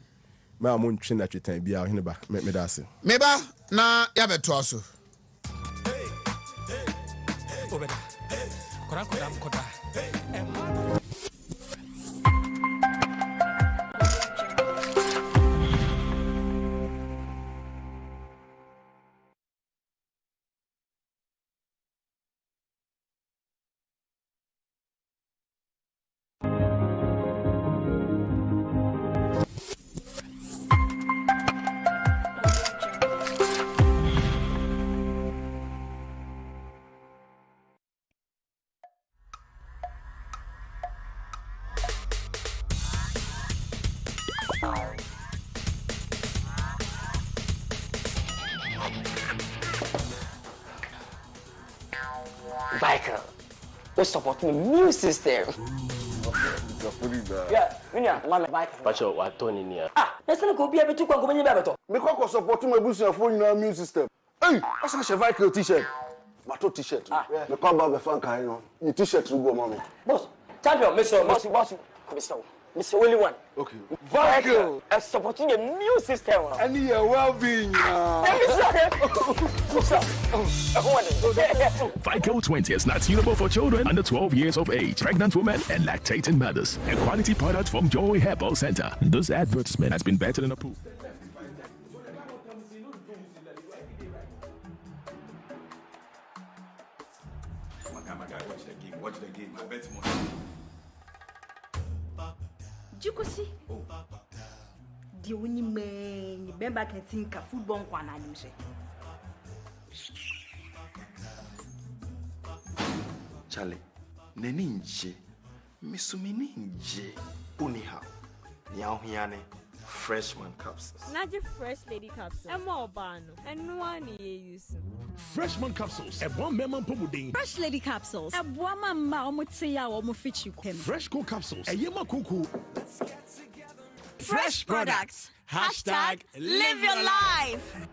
ma mu ntwe na twetan bia Oheneba me dase meba na ya beto aso obeda koda Michael, we support the new system. Yeah, Mama, Michael. pacho wa toni ni Let's go be able to go in the Me ko support my business for your immune system. Hey, that's a Michael t-shirt. Bato t-shirt. Me ko ba be fan kai no. Your t-shirt go mommy. Boss, champion, boss. Come Mr. Only one. Okay. Vital. And supporting a new system. And your well-being. Vico 20 is not suitable for children under 12 years of age, pregnant women, and lactating mothers. A quality product from Joy Herbal Center. This advertisement has been vetted and approved. Watch the game. I bet more. Jikosi. Oh. The only man, remember can think of football one I say. Charlie, neninje, misumininje, uniha, nyauhiane, freshman capsules. Not just fresh lady capsules. And more bano. And one use. Freshman capsules. A one memon pomuding. Fresh lady capsules. A woman ma mutseya or mufichu. Fresh co capsules. A yema kuku. Fresh products. Hashtag live your life.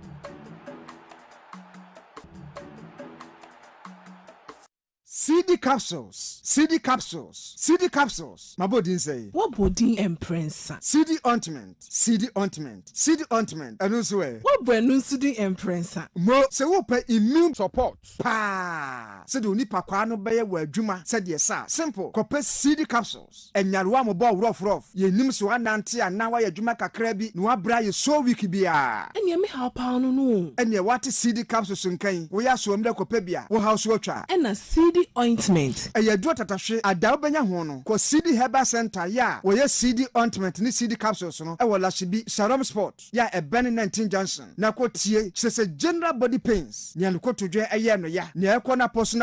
CD capsules. CD capsules. CD capsules. My body say. What body empress? CD ointment. CD ointment. CD ointment. And also what brand CD empress? Mo se wo pe immune support. Pa. Se do nipa kwa no be ye wa adwuma. Se de sa. Simple. Kope CD capsules. Enyarewa mo bo rough. Ye nim so anante ana wa ye adwuma kakra bi. No abra ye so week bia. Enya me ha pa no no. Enya what CD capsules nkan. Wo ya so mde kope bia. Wo house wo twa. Ena CD ointment. Eye do tatahwe ada obenya ho no. Ko CD Herbal Center ya. Wo ye CD ointment ni CD capsules no. E wo Lashibi Sharom Sport. Ya e Ben 19 Johnson. Na ko tie se general body pains. Nya no ko todwe eye no ya. Na e ko na poso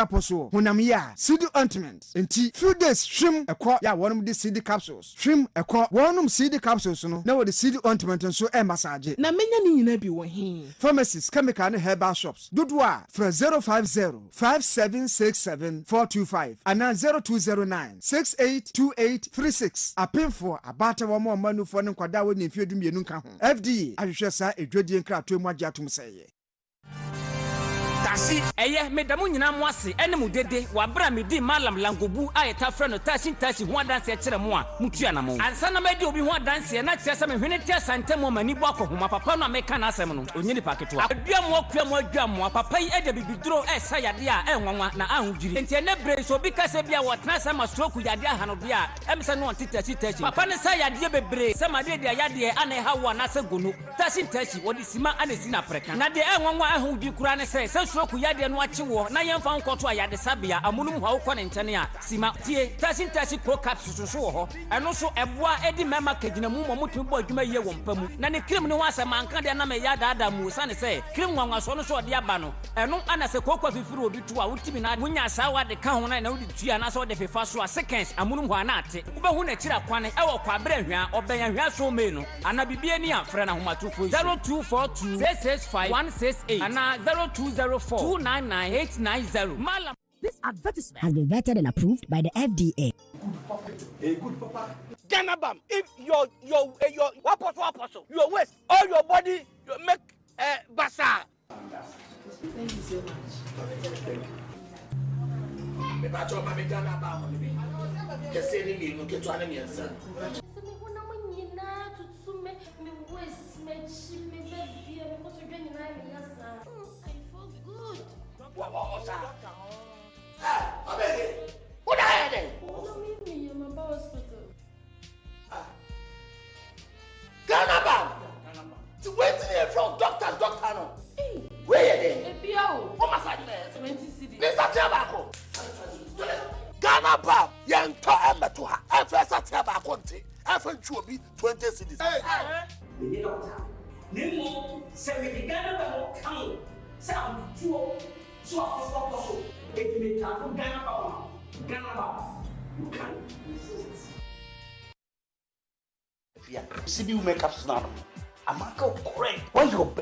honam ya. CD ointment. Enti few days shrim e ko ya wonum di CD capsules. Shrim e ko wonum CD capsules no. Na wo di CD ointment so e massage. Na menya ni nyina bi wo he. Pharmacies, chemical and herbal shops. Dudwa for 050-5767-425 and 0209-682836. A pin for a batter one more manu for an kwada when if you do me nunca. FDA, I shall say a dreading crowd to my jatum say. Tashi eye medamu nyina mo ase ene mu dede wa bra me di malam langobu ayeta fra no tashi ho dance kire mo a mutua na mo ansa na me di obi ho dance na kire se me hwene tia sante mo mani bo akohoma papa no ameka na asem no onye ni paketo adua mo akua mo adua mo papa yi ede bibidro esa yade a enwanwa na ahudwiri enti ene bre so bi kase bia wo tena se ma stroke yade a hano bia emse no onti tashi papa ne sa yade bebre se ma de yade ana ha wo na se gono tashi wodi sima ana si na preka na de enwanwa ahudwi kura ne se stroke yade no achi wo na yemfa nkoto a yade sabia amunum ho akọ ne nkyene a sima tie tashi pro capsules so ho eno so eboa edi mema kagina mu mo mutum bo adwuma ye wo mpamu na ne cream ne wasa manka de na me yada ada mu sane se cream nwanwa so no so de aba no eno ana se kokwa fifiri obi to a wutimi na munya sawa de ka ho na wudi tua na so de fefa so a seconds amunum ho ana ate ubehu na kira kwane e wo kwa bra hwia obenya hwia so me no ana bibie ni afre na homatofo 0242 665 168 ana 0204 299890. Malam. This advertisement has been vetted and approved by the FDA. Hey, good papa. Janabam, if your apostle, your waist, all your body, you make bazaar. Thank you so much. Thank What are you? Ganabam. To wait here from doctor no. Where are they? What must I do? 20 cedi. This is Tiabako. Ganabam. Yanto emba to her. First Tiabako. Every 20 cedis. Nemo, say we Ganabam come. Sound two. So if you can Ganabam, you can resist. Yeah, see you make up now. I'm not going correct. Why you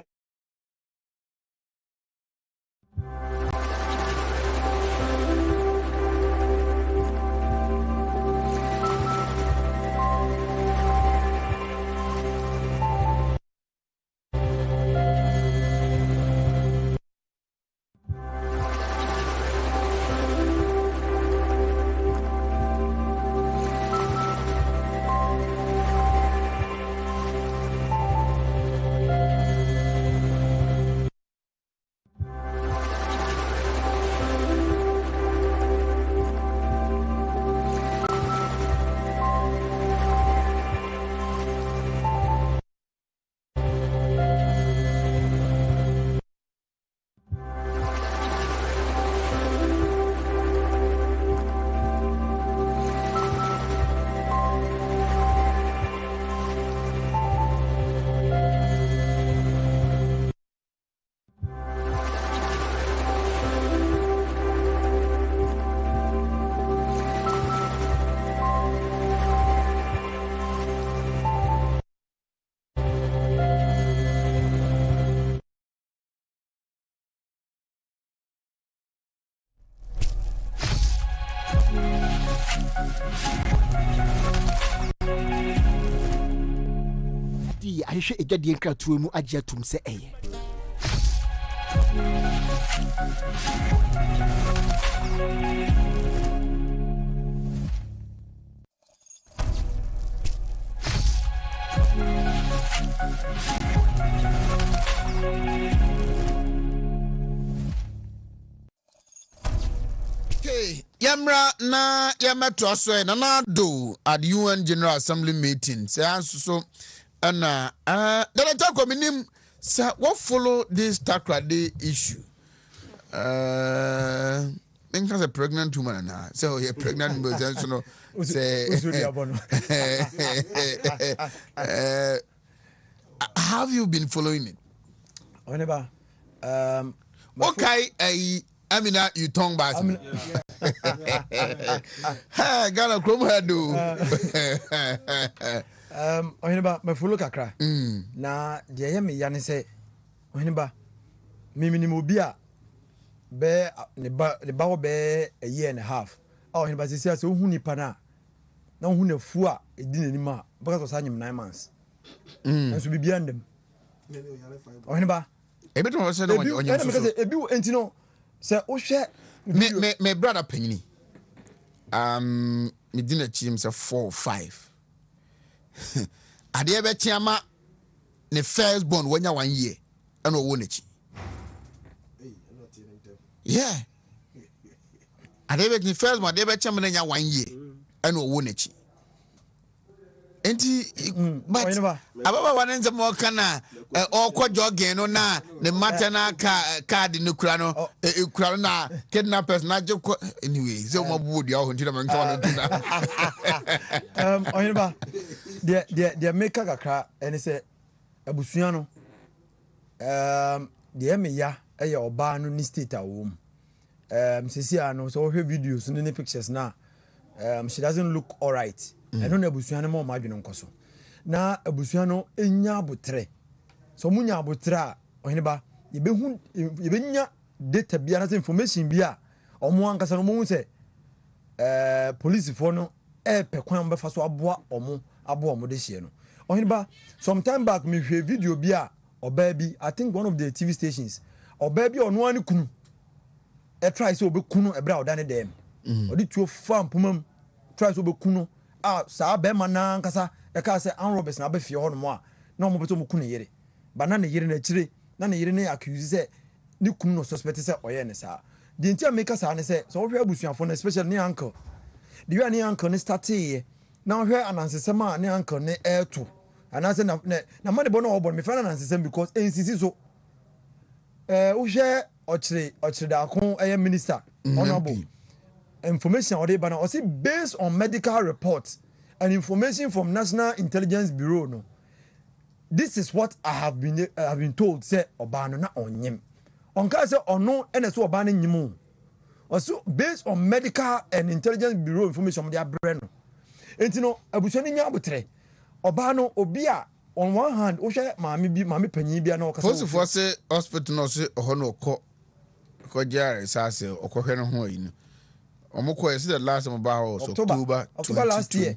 di ahwehwe edwadie nkratuo mu agye atum se eye Yamra na yameto aso na na do at UN General Assembly meeting. Say so na the talk minim say what follow this takrade issue. Think as a pregnant woman na. So you're pregnant but so no say have you been following it? Oheneba okay, I mean you tongue back. Hey, Ghana Chrome head do. Oheneba me follow kakra. Na de ye me ya ne se Oheneba me minimum obi a be ne ba wo be a year and a half. Oheneba se say hu nipa na hu na fu a edi nanim a because of anyim 9 months. And so bibia ndem. Oheneba ebe to say no onye so. Ebi enti no say o hwe me brother Penny. Me dinner chim say 4 or 5. Ade be tiama ne first born wanya 1 year and o wonechi. Yeah. Ade be ni first born ade be tiama nya 1 year and o wonechi. Enti but ababa wanenze mo kana okwo jogging no na ne matana card no kura no kura na kidnappers na jeko anyway so mo bu dia ho ntira man kawa no tuna Oheneba de make kakra ene se abusua no de me ya eye oba no ni state a wo sisi ano so hwe videos ne pictures na she doesn't look all right. I don't know abusua no mo madwene nkoso na abusua no enya abotre so munya abotra Oheneba yebenya data bia na information bia omo ankasa no mo se police for no pe kwan be fa so aboa omo de hie no Oheneba sometime back me hwe video bia oba bi I think one of the TV stations oba bi ono ani kunu try so obe kunu ebra odane dem odi tuo fam pomam try so obe kunu sa be mana nkasa e ka say an robbers na be fie ho no mo a na mo beto mo kunu yere ba na ne yere na chire na ne yere ne accuse say ni kunu no suspect say oye ne sa the ntia make sa ne say so hwe abusuafo na especially ne uncle the way ne uncle ne started na hwe anansesem a ne uncle ne airto ana say na ma de bo no obo me fa na anansesem because nsisi so wo hwe ochire da kon minister honorable information or they or say based on medical reports and information from National Intelligence Bureau no this is what I have been told say obano na onyem onka say ono ene so obano nyimu also based on medical and intelligence bureau information they are brand no enti no abuso ni nya abotre obano obi a on one hand wo hwe maame panyin bia na okasa first for say hospital no say oho no ko jare sase okohwe no ho yi no omoko is the last of about October last year.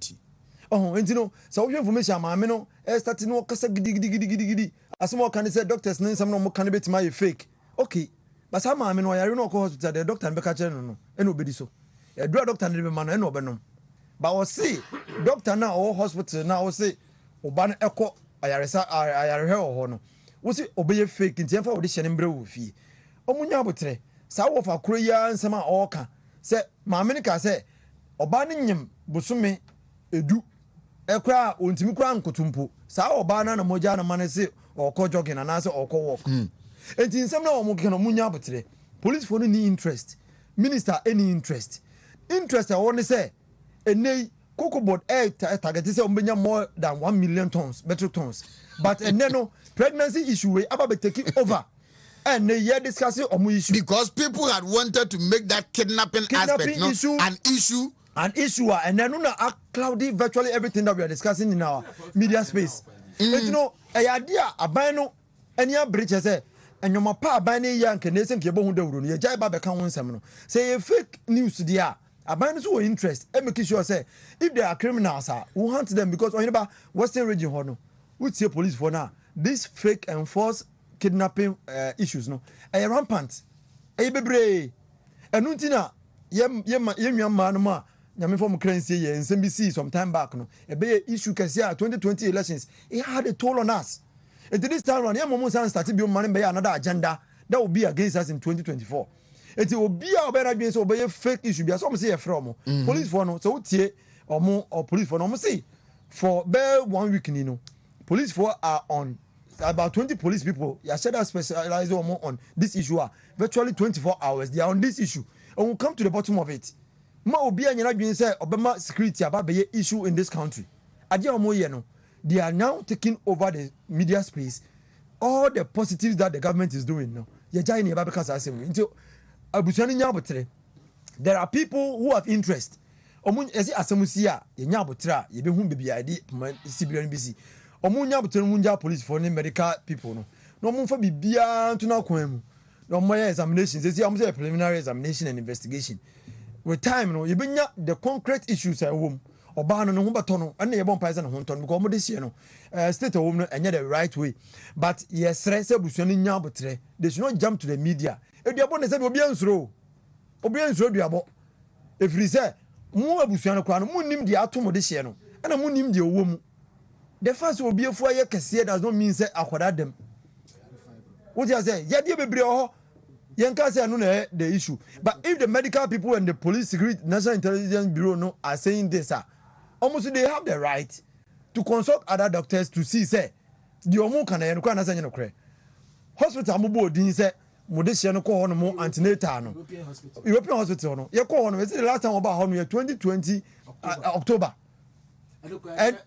Oh, and you know, so information maame no starting no kasa gidi asemo kan say doctors name some no can be my fake. Okay. But some maame no yare no ko hospital the doctor be ka kire no e no obedi so. E do doctor ne be ma no e no obenom. But we see doctor na o hospital na we see oba no ekọ ayare ho no. We see obeye fake nti enfa wo de hye ne mbre wo fie. Omunya abotre sa wo fa kuro ya nsema o ka se maame ka se oba ne nyim busume edu ekra ontimi kra nkotumpo sa oba na moja na mane se okọ jogging na se okọ walk enti nsem na omo ke no munya abotre police for no ni interest minister any interest I want to say enei cocoa board target say ombenya more than 1 million tons metric tons but no pregnancy issue we aba be taking over. And they are discussing issue because people had wanted to make that kidnapping aspect issue, an issue, and then cloudy virtually everything that we are discussing in our media space. You know, a idea abano any bridge say and your mapa abani yan can listen to your bone down. Your jai baba can one seminal say fake news there. aban so interest e make sure say if they are criminals we hunt them because Oheneba Western region ho no we see police for now this fake and false kidnapping issues no e rampant e bebre enuntina ye nwa no ma nyame form currency ye nsem some time back no e be issue kase 2020 elections it had a toll on us. And this time around, Yamomo San started be money by another agenda that will be against us in 2024. It will be our better against obey fake issue. Be some say a from police for no so tie or more or police for no see for bare 1 week you know. Police for are on about 20 police people. Ya said that specialize on this issue are virtually 24 hours. They are on this issue. And we'll come to the bottom of it. Ma obi anyana dwen say Obama security about be issue in this country. Ade omo ye no. They are now taking over the media space. All the positives that the government is doing now. There are people who have interest. Police for medical people. No for bibia to now no more examinations. They say preliminary examination and investigation. With time, you bring the concrete issues at home. Oba no ho betono na ye bon paisa no ho nton because mo de sie no state of no enye the right way but yes se busuan nya abotre they should not jump to the media eduabo ne se obi ansuro duabo efiri se mo abusuan kwa no mo nim de ato mo de sie no na mo nim de owo mu the first obi efu aye kese does not mean say akwada dem what you say ye de bebre ho yen ka say no na the issue but if the medical people and the police security national intelligence bureau no are saying this almost they have the right to consult other doctors to see say the omo kan na kwa na say no kre hospital mo bo din say mo de hye no ko ho no mo antenatal no European hospital no ye ko ho no the last time oba ho no 2020 October and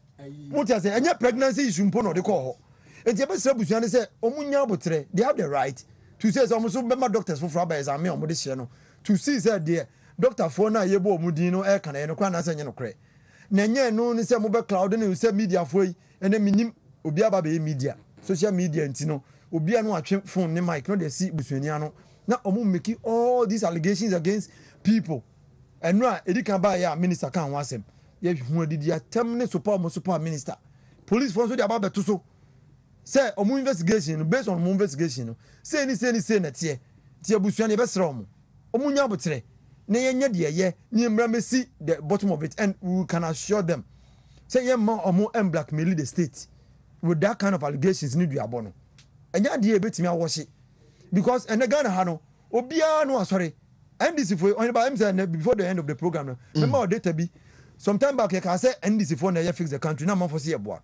what you say any pregnancy issue mpo no de ko ho enti be say busuan say omunya abotre they have the right to say some so member doctors for about examine omo de hye no to see say there doctor for na ye bo omudin no e kan na kwa na say no kre na nye no ni say mo be cloud na say media foi ene minim obi aba be media social media ntino obi anu atwe phone ne mic no dey see busuani ano na omo make all these allegations against people enu a edika ba ya minister kan ho asem ye hu adidi atem ne support mo support minister police force dey aba beto so say omo investigation based on mo investigation no say na tie busuani be sra omo nya botre na yenye de ye ni mra mesi the bottom of it and we can assure them say ye ma omo and blackmail the state with that kind of allegations ni duabo no enya de ebetimi awohye because and Ghana ha no obia no sorry NDC for Oheneba am say before the end of the program no remember our data be sometime back you can say NDC for na fix the country na man for see eboa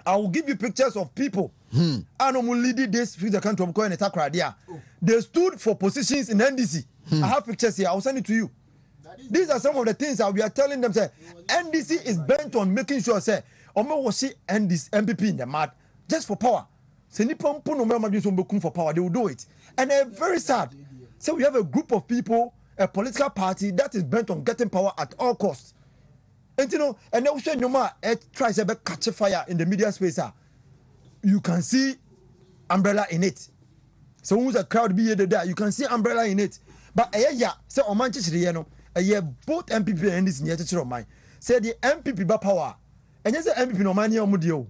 I will give you pictures of people and lead this fix the country of going attack there they stood for positions in NDC. I have pictures here. I'll send it to you. These are some of the things that we are telling them. Say, NDC is bent on making sure, say, Omo was see NDC MPP in the mad just for power. Say, Nippon no member for power. They will do it, and they're very sad. So we have a group of people, a political party that is bent on getting power at all costs. And you know, and then we say no more. Tries to catch a fire in the media space. You can see umbrella in it. So who's a crowd be there? You can see umbrella in it. But say on Manchester no both MPP and this near to mine say the MPP ba power and yes MPP no money omudio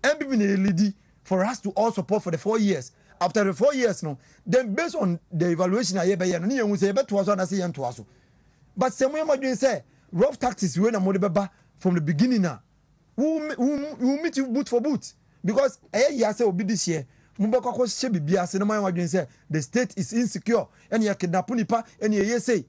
MPP ne lead for us to all support for the 4 years after the 4 years no then based on the evaluation aye be no you say beto so na say yen to aso but say mo madwen say rough tactics we na mo de beba from the beginning na we meet you boot for boot because say obi this year Mumbako she bibia ase no man wadwen say the state is insecure and you kidnap nipa and you say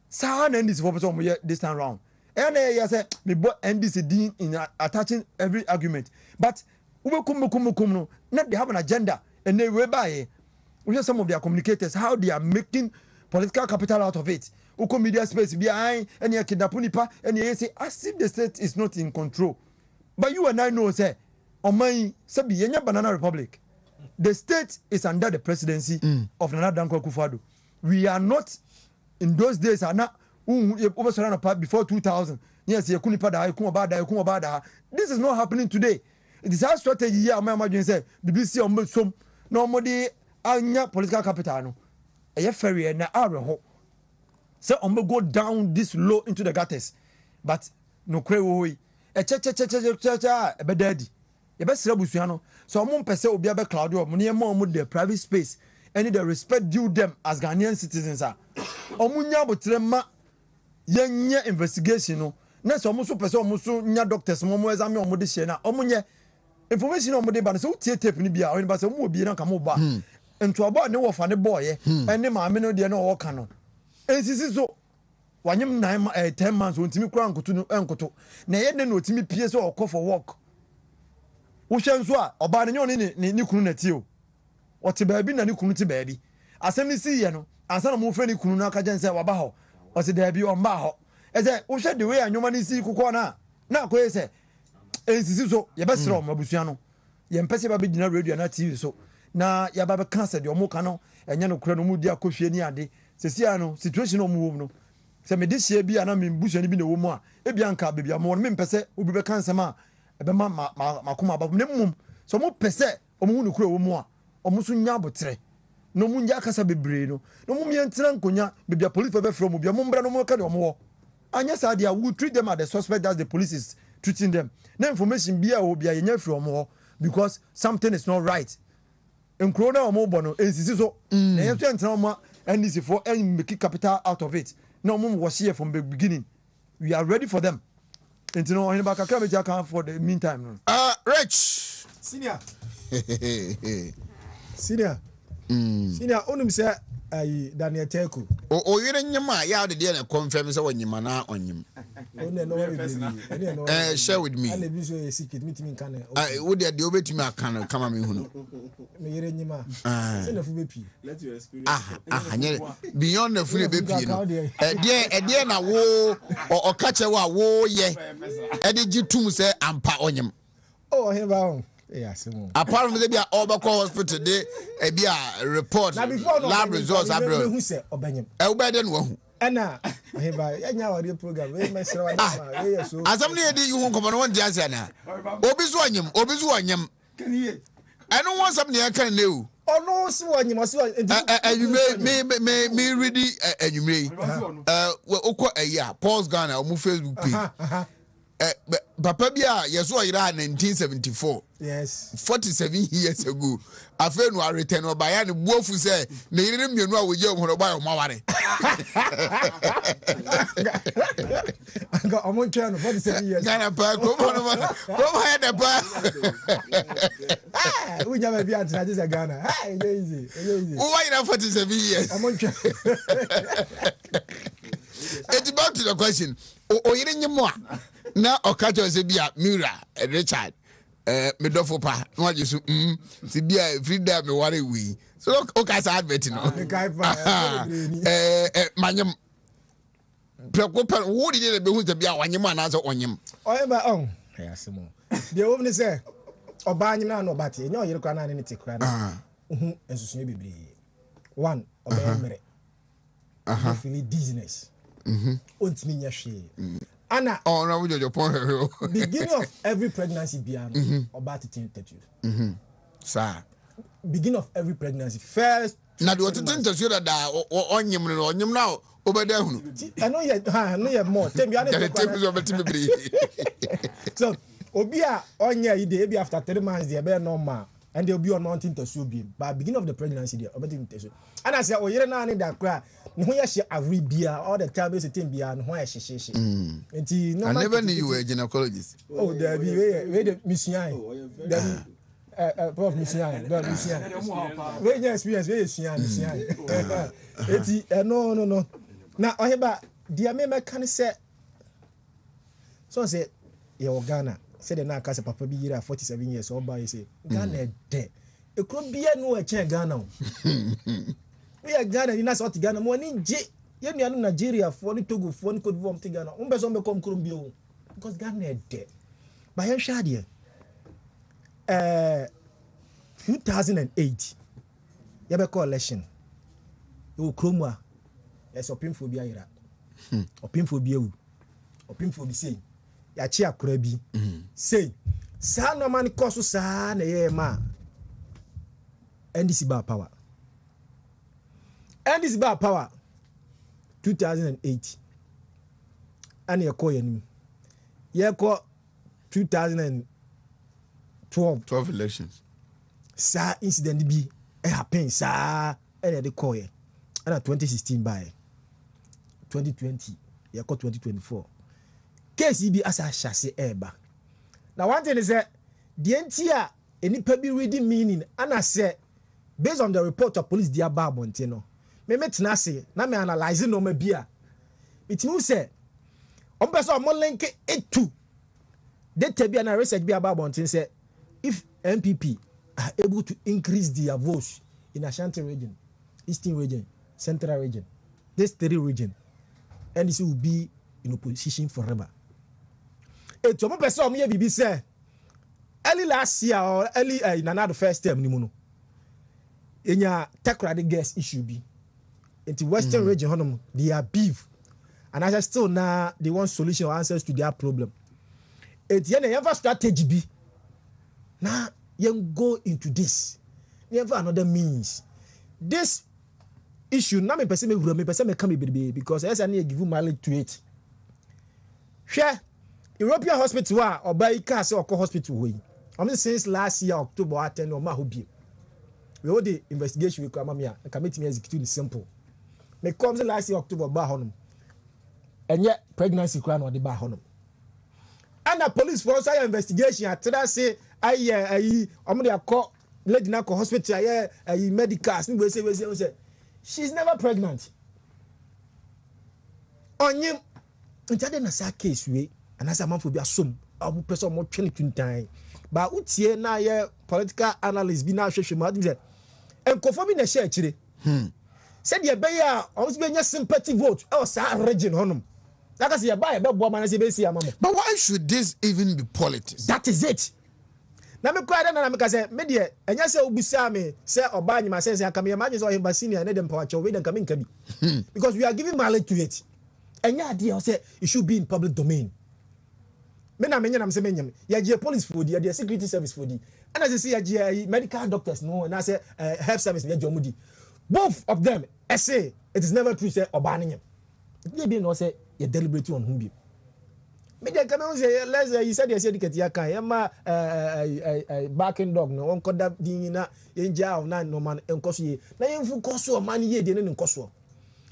sa na ndis for person this time round and you say me bo ndis din in attaching every argument but ubekum no not they have an agenda and they whereby we hear some of their communicators how they are making political capital out of it uko media space behind and you kidnap nipa and you say as if the state is not in control but you and I know say Omai sabi yenya banana republic. The state is under the presidency of Nana Dankwa Akufo-Addo. We are not in those days. Before 2000. Yes, this is not happening today. It is our strategy here. My imagine say the BC on some normally anya political capital. No, a ferry na arrow. say go down this low into the gutters but no kre wo yi e che e be daddy e be sra busua no so omo mpese obi abe cloud o mo ne ma omo the private space and the respect due them as Ghanaian citizens are omo nya botre ma yenye investigation no na so omo so pese omo so nya doctors mo examine omo de hye na omo nye information omo de ba no so tie tape ni bia oni ba se omo obi na ka mo ba nto aba ne wo fa ne boy ene maame no de na wo ka no ensisi so wanyem 10 months ontimi kura nkoto na ye ne no otimi pie so okọ for work wo hwe nso a oba ne nyone ni kunu na tie o ote baabi na ni kunu te baabi asem ni si ye no ansa na mo fe ni kunu na ka jense waba ho ote baabi o mba ho eze wo hwe de we anyoma ni si kokọ na ko yese ensisi so ye be sro mabusua no ye mpese ba be gina radio na TV so na ya ba be cancer de omo ka no enye no kura no mu di akohwie ni ade sesia no situation o mu wo no se me de hie bi ana me busua ni bi na wo mu a e bia nka be bia mo me mpese obi be cancer ma e be ma makoma ba ne mum so mo pese o mu no kura wo mu a o mu so nya abotre no mu nya kasa bebre no mu mientra nkonya be bia police be from bia mo mbra no mo ka de o mo anya sa dia we treat them as the suspect as the police is treating them na information bia o bia yenya from ho because something is not right enkro na o mo bo no ensisi so na ye so entra mo NDC for and make capital out of it no mo was here from the beginning we are ready for them and you know Oheneba kakra be jaka for the meantime Rich senior senior onum say ai Daniel Teku o yere nyima ya de na confirm say wanyima na onyim share with me and be so secret meeting kan wo de obetumi aka no kama me hunu me yere nyima say na fu be pi let your experience nye beyond the fu be pi no de na wo o ka che wo ye e de gitum say ampa onyim oh he ba on apart from the Obako hospital they be a report lab results abroad who say obanyem Elbeden wo na he ba nya wari program we mesra wa na so asam ne yedi hu nkomo no won ase na obi so anyem eno won sam ne kan ne o ono so anyem so me ready anyumre okọ eya Paul's Ghana on Facebook page Papa Bia, yes, or Iran 1974. Yes. 47 years ago. A friend who returned or by any wolf who said, Name you know with you when I buy a mawari. I got a month 47 years. Ghana Park, come on, the park. We never be at Ghana. Easy. Why not 47 years? It's about to the question. Oh, you didn't more. Na okacho se bia Mira Richard me dofo pa no je so se bia freedom me ware wi so okay sa advert no manyem preocupa wo di de be hu se bia wanyem ana so onyem oyeba on asemo de wo ni se oba anyem na no bate enye oyere kwa na ne te kwa na ensusu bebre one oba mere feel dizziness ontimi nya hwe Anna, oh no, we your point. Beginning of every pregnancy, Biano, about to tell you. Sir. Beginning of every pregnancy, first. Now, do you think that you are on him now? Over there, I know you have more. Tell me, so, Obia on your idea after 3 months, they are normal. And they'll be on mountain to sue him. But beginning of the pregnancy, they're about to. And I said, oh, you're not in that cry. She every beer all the time is a thing beer and why she. I never knew you were a gynecologist. Oh, there be the Missian. Prof Missian. Very experience, very Missian. No. Now, I have dear me can say. So say, you're Ghana. Said na kasa papa bi yira 47 years old by say Ghana de e kro bia no a chen Ghana we are Ghana ni na so ti Ghana mo ni je ye nua no Nigeria for ni Togo for ni Cote d'Ivoire ti Ghana umbe so me kom kro bio because Ghana de ba ye hwa de 2008 ye be election e kro mu a e so pimfo bia yira opimfo bia wu opimfo bi sei ya chi akura bi say sa no man koso sa na ye ma NDC ba power 2008 and you call him. You call 2012 elections. Sa incident be happen sa and they call you. And 2016 by 2020 you call 2024. Case be as a chassis eba. Now one thing is that the entire any be reading meaning and I say based on the report of police dear Barbontino. Me tenase na me analyze no me bia. It means say on person mo link it to data be na research be about Barbontino say if MPP are able to increase their votes in Ashanti region, Eastern region, Central region, this 3 region, and this will be in opposition forever. Et to mo person mo ye say early last year or early in another first term ni mu no. Enya takrade gas issue be into Western region honum they are beef and as still now they want solution or answers to their problem. It never strategy be now you go into this never another means this issue now me person me come be because as I need give you mileage to it. Share European hospital or buy car say or hospital way. I'm since last year October attend or ma hobi. We hold the investigation with Kamamia and committee me execute is simple. Me comes last year October bar honum. And yet pregnancy crown or the bar honum. And the police force investigation at that say I call lady na hospital medicals we say she's never pregnant. On you until na say case we and as a man for be assume abu person mo 22 time. But utie na ye political analyst bi na hwehwe ma say enkofo bi na share chire. Said ye be ya almost be sympathy vote or sa region honum. That is ye buy be bo man say be see amamo. But why should this even be politics? That is it. Na me kwa na me ka say me de enya say obusa me say oba nyima say aka me imagine so him senior na dem power chow we dem ka me nka bi. Because we are giving mileage to it. Enya ade say it should be in public domain. Me na menye na me say menyam ya je police for the security service for the and as you see ya medical doctors no and I say health service ya jomudi. Both of them say it is never true say oba nyam. It be no say you deliberate on whom be. Me dey come say let's you said you said ya kan ya ma barking dog no on koda din na enja na no man enkoso ye na yemfu koso man ye de no nkoso.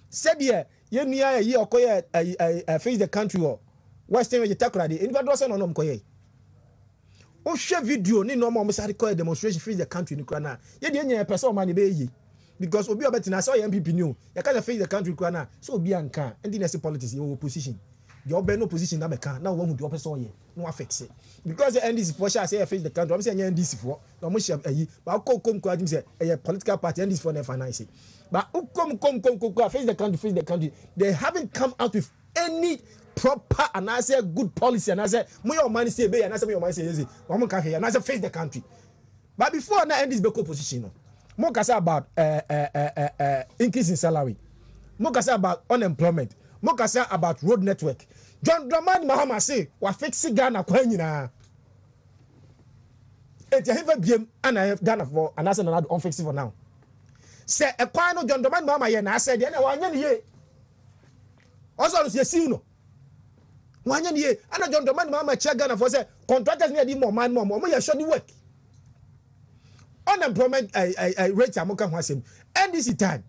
Said ye nua ye okoye face the country or Western region takrade individual say no mkoye. O share video ni no mo say call demonstration face the country ni kra na ye de nya person man be ye because obi obetina say MPP ni o ya ka face the country kra na so obi anka and the politics your opposition your be no position na meka na wo hu the person ye no affect it because the NDC for sure say face the country I'm say NDC for no mo share ayi ba kom ko adim say a political party NDC for na finance but kom face the country they haven't come out with any proper and I say good policy and I say your money say be and I say your money say easy one can here and I say face the country but before na NDC be co-position no mo ka say about increase in salary mo ka say about unemployment mo ka say about road network John Dramani Mahama say wa fix Ghana kwa nyina et ya have biem and I have Ghana for and I say na unfix for now say e kwa no John Dramani Mahama ye na say de na wa nya ne ye also no see no wanya ni ye ana John Dramani Mahama che Ghana for say contractors need more man more ya show the work unemployment rate amoka ho asem NDC time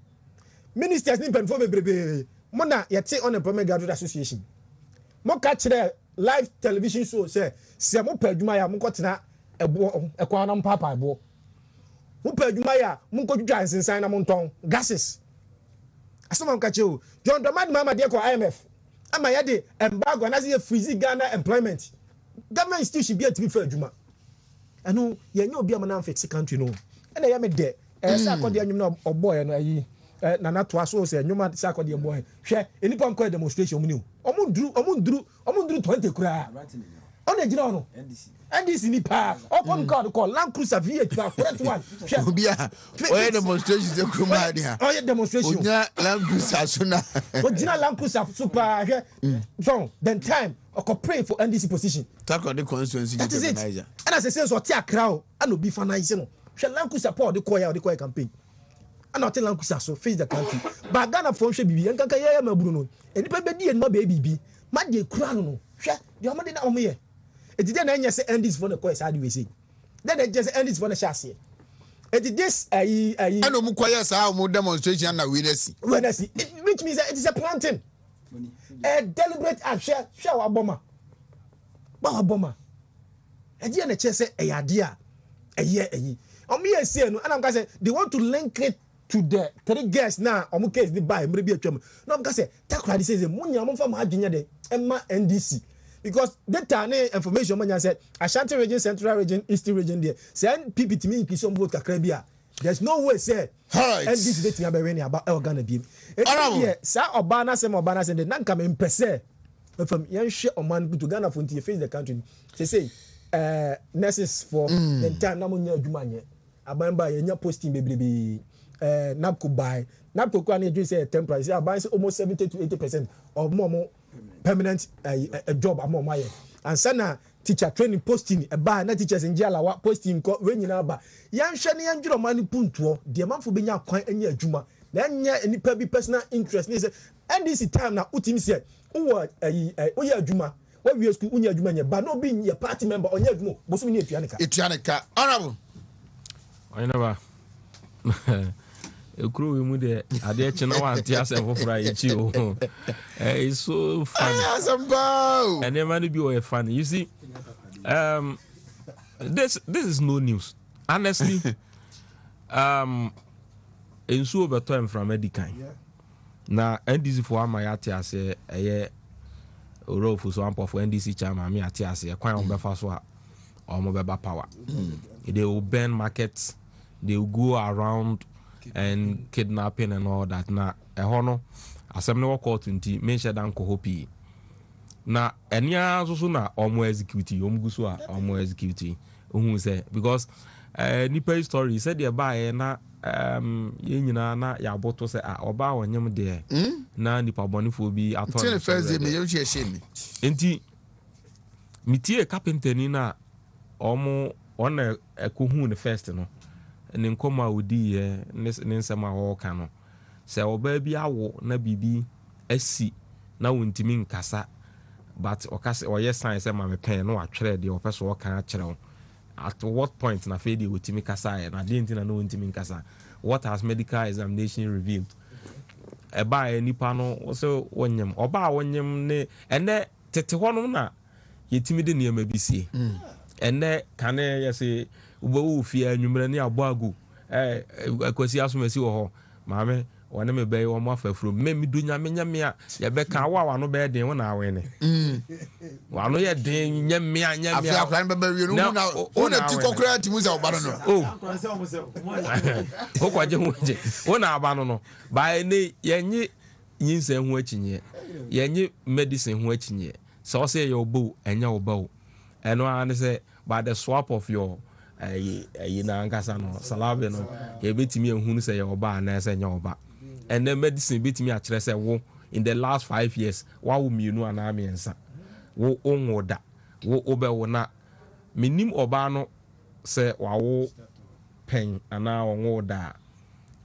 ministers ni pen for bebrebe mo na ye te unemployment graduate association mo ka kire live television show say se mo pa adwuma ya mo ko tena ebo ekwan na mpapa ebo mo pa adwuma ya mo ko dwa nsensan na mo nton gases asoma ka che o John Dramani Mahama de ko IMF ama ya de embargo na say freeze Ghana employment government institution be to be for adwuma anu ye nya obi amana fix country no na ya me de say akode anyum na oboy no ayi na na to aso say anyum say akode boy hwe enipa nko demonstration mu ni omundru 20 kura ona gina no NDC ni pa okon call Land Cruiser V8 pa correct one obia oye demonstration de kuma dia oye demonstration onya Land Cruiser so na onya Land Cruiser super so then time oko pray for NDC position talk on the constituency that is it and as I say so tia crowd and obi finance no hwe Land Cruiser pa the call campaign and not tell Uncle so face the country. But Ghana phone should be and Kaka Bruno. And the baby and my baby. My dear crown. Shut the Amadi on me. It didn't just end this for the quest, how do we say? Then it just end this for the chassis. It is this I know Mukwaya how more demonstration and winners. Which means that it is a planting. A deliberate action, shower bomber. Bomber. A dear chess a idea. A year. On me, I say, and I'm going to say, they want to link it to the 3 guests now. On case they buy, maybe a term. No, I'm going to say, Takra says, Munya from Virginia, Emma NDC. Because that time information when I said Ashanti region, Central region, Eastern region there. Send people to me in some vote Kakrabia. There's no way say. Right. And this is the thing about Ghana beam. Sir Obana sem Obana send the nan come in per se. From young shit or man to Ghana for to face the country. They say nurses for the time Namunya Jumanye. Abamba yenya posting baby Napco buy. Napco can you say temporary. I buy almost 70 to 80% of more permanent a job among my and sana teacher training posting a bar na teachers in jala posting when you ba yan shani yan juro mani punto the man for benya kwan anya adwuma na anya any personal interest ni say and this time na utim say wo oya adwuma wo we school unya adwuma nya ba no be your party member onya adwuma boso ni etuaneka honorable Oheneba ekuro we mu de ade chena wa anti asem fofora yechi o it's so funny and then man be o funny you see this is no news honestly ensu obeto em from medical na NDC for amayati ase eye orofu so ampo for NDC chairman me ati ase kwan on befa so a omo beba power they will burn markets, they will go around and kidnapping and all that. Na ehono assembly work out nti mention dan ko hopi na enia so na omo execute omguso a omo execute ohun say because nipa story said the buy na ye nyina na ya boto say oba wonyem de na nipa bonifo bi ato till first day me you shame nti mitie carpenter ni na omo on ekohu the first no ne nkoma odi ye ne nsema ho ka no se oba bi awo na bibi asi na wontimi nkasa but okase oye sign say ma me pen no atwere de opeso oka akere at what point na fedi wotimi kasa na de ntina no wontimi nkasa what has medical examination revealed eba nipa no so wonyem oba wonyem ne ene tete ho no na yetimi de niam bisie ene kane yesi ubo fi anwumre ne aboagu akwasi asomasi wo ho maame wona me be wo mafa furo me dunya menyamia ye be ka wa no be den wona awene wa no ye den nyamia afia akran be wi no na wona ti kokra ti muza obano no o kwaje hoje wona abano no ba ne yenye nyinsa hu akinye yenye medicine hu akinye so say your obo enya obo eno an say by the swap of your na ankasa no salave no ye betimi ehunu say your oba na say nya oba and then medicine betimi a kire say wo in the last 5 years wa wo mienu ana amiensa wo onwoda wo obe wo na minim oba no say wa wo pen ana onwoda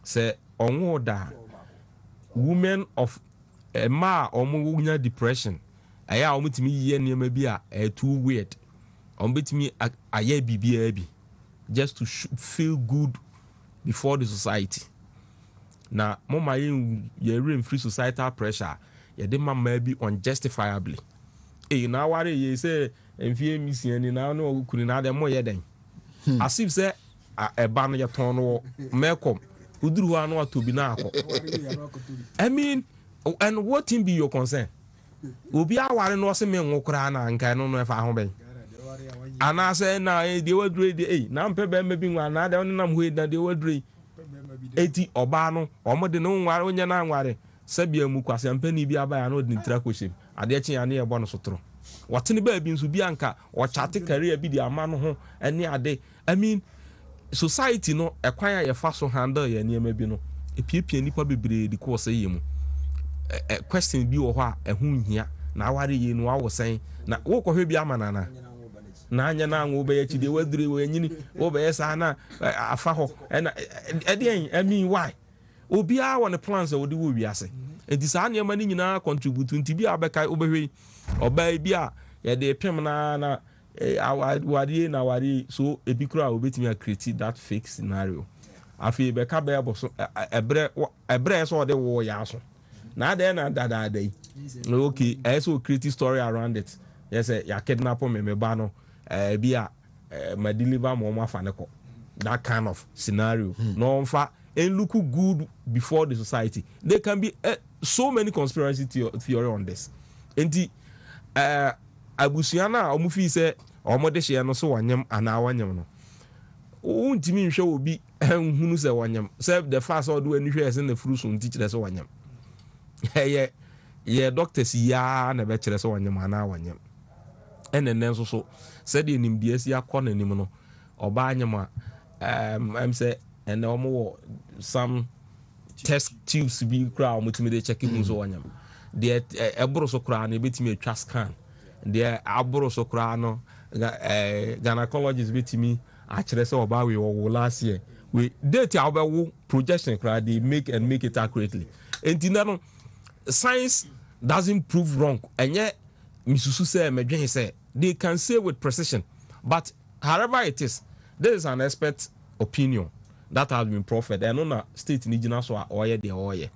say onwoda women of a ma omunya depression aya omutimi yiye niam bi a too weird ombetimi aye bibia bi just to feel good before the society na mama ye rain free societal pressure ye de mama bi unjustifiably na ware ye say enfie misiani na no kuni na de mo ye den as if say eba no ye ton no mekom uduru ho anu atobi na akọ I mean, and what thing be your concern obi aware no se me nwokra na nkai no no fa ho ben ana say na de wadure de na mpe be ma bi nwa na de on nam ho de wadure eti oba no omode no nware onye na nware sabia mu kwase mpe ni bi aba ya no de ntira koshim ade chi ya na ye bo no sotro watene ba bi nso bi anka o chate career bi di ama no ho ene ade I mean society no ekwan ya ye fa so handle ye niam bi no epiepie nipa bebre di course ye mu question bi wo ho a ehun hia na aware ye no awo sen na wo ko hwe bi ama na anya na anwo be ya chide wadure we nyini wo be sa na afa ho na I mean why obia won the plans we wo wiase enti saa ne ma ni nyina contribute nti bi abeka obehwe oba bi a ye de pem na awari na wari so ebi kura obetimi a create that fake scenario afi be ka be boso ebre so de wo ya so na de na dada dey okay so create story around it yes ya kidnap me ba no bi a ma deliver mo afa ne ko that kind of scenario no mfa and look good before the society. There can be so many conspiracy theory on this. Enti abusuana omufi se omode hye no so wanyam ana wanyam no. Untimi nhwe obi hunu se wanyam. Se the fast all do any hwe se na furu so nti so wanyam. Ye doctors ya na be kire se wanyam ana wanyam. Enen so said the nimdiasi akọ nanim no oba anyam I'm say and some test tubes be crowd mutimi de check mu so wanyam de eboro so kra na betimi atwa scan de aboro so kra no gynecologist betimi a kire se oba we wo last year we date abawo projection kra they make it accurately enti na no science doesn't prove wrong enye misusu say medwen say they can say with precision but however it is there is an expert opinion that has been proffered and on a state nigina so oye de oye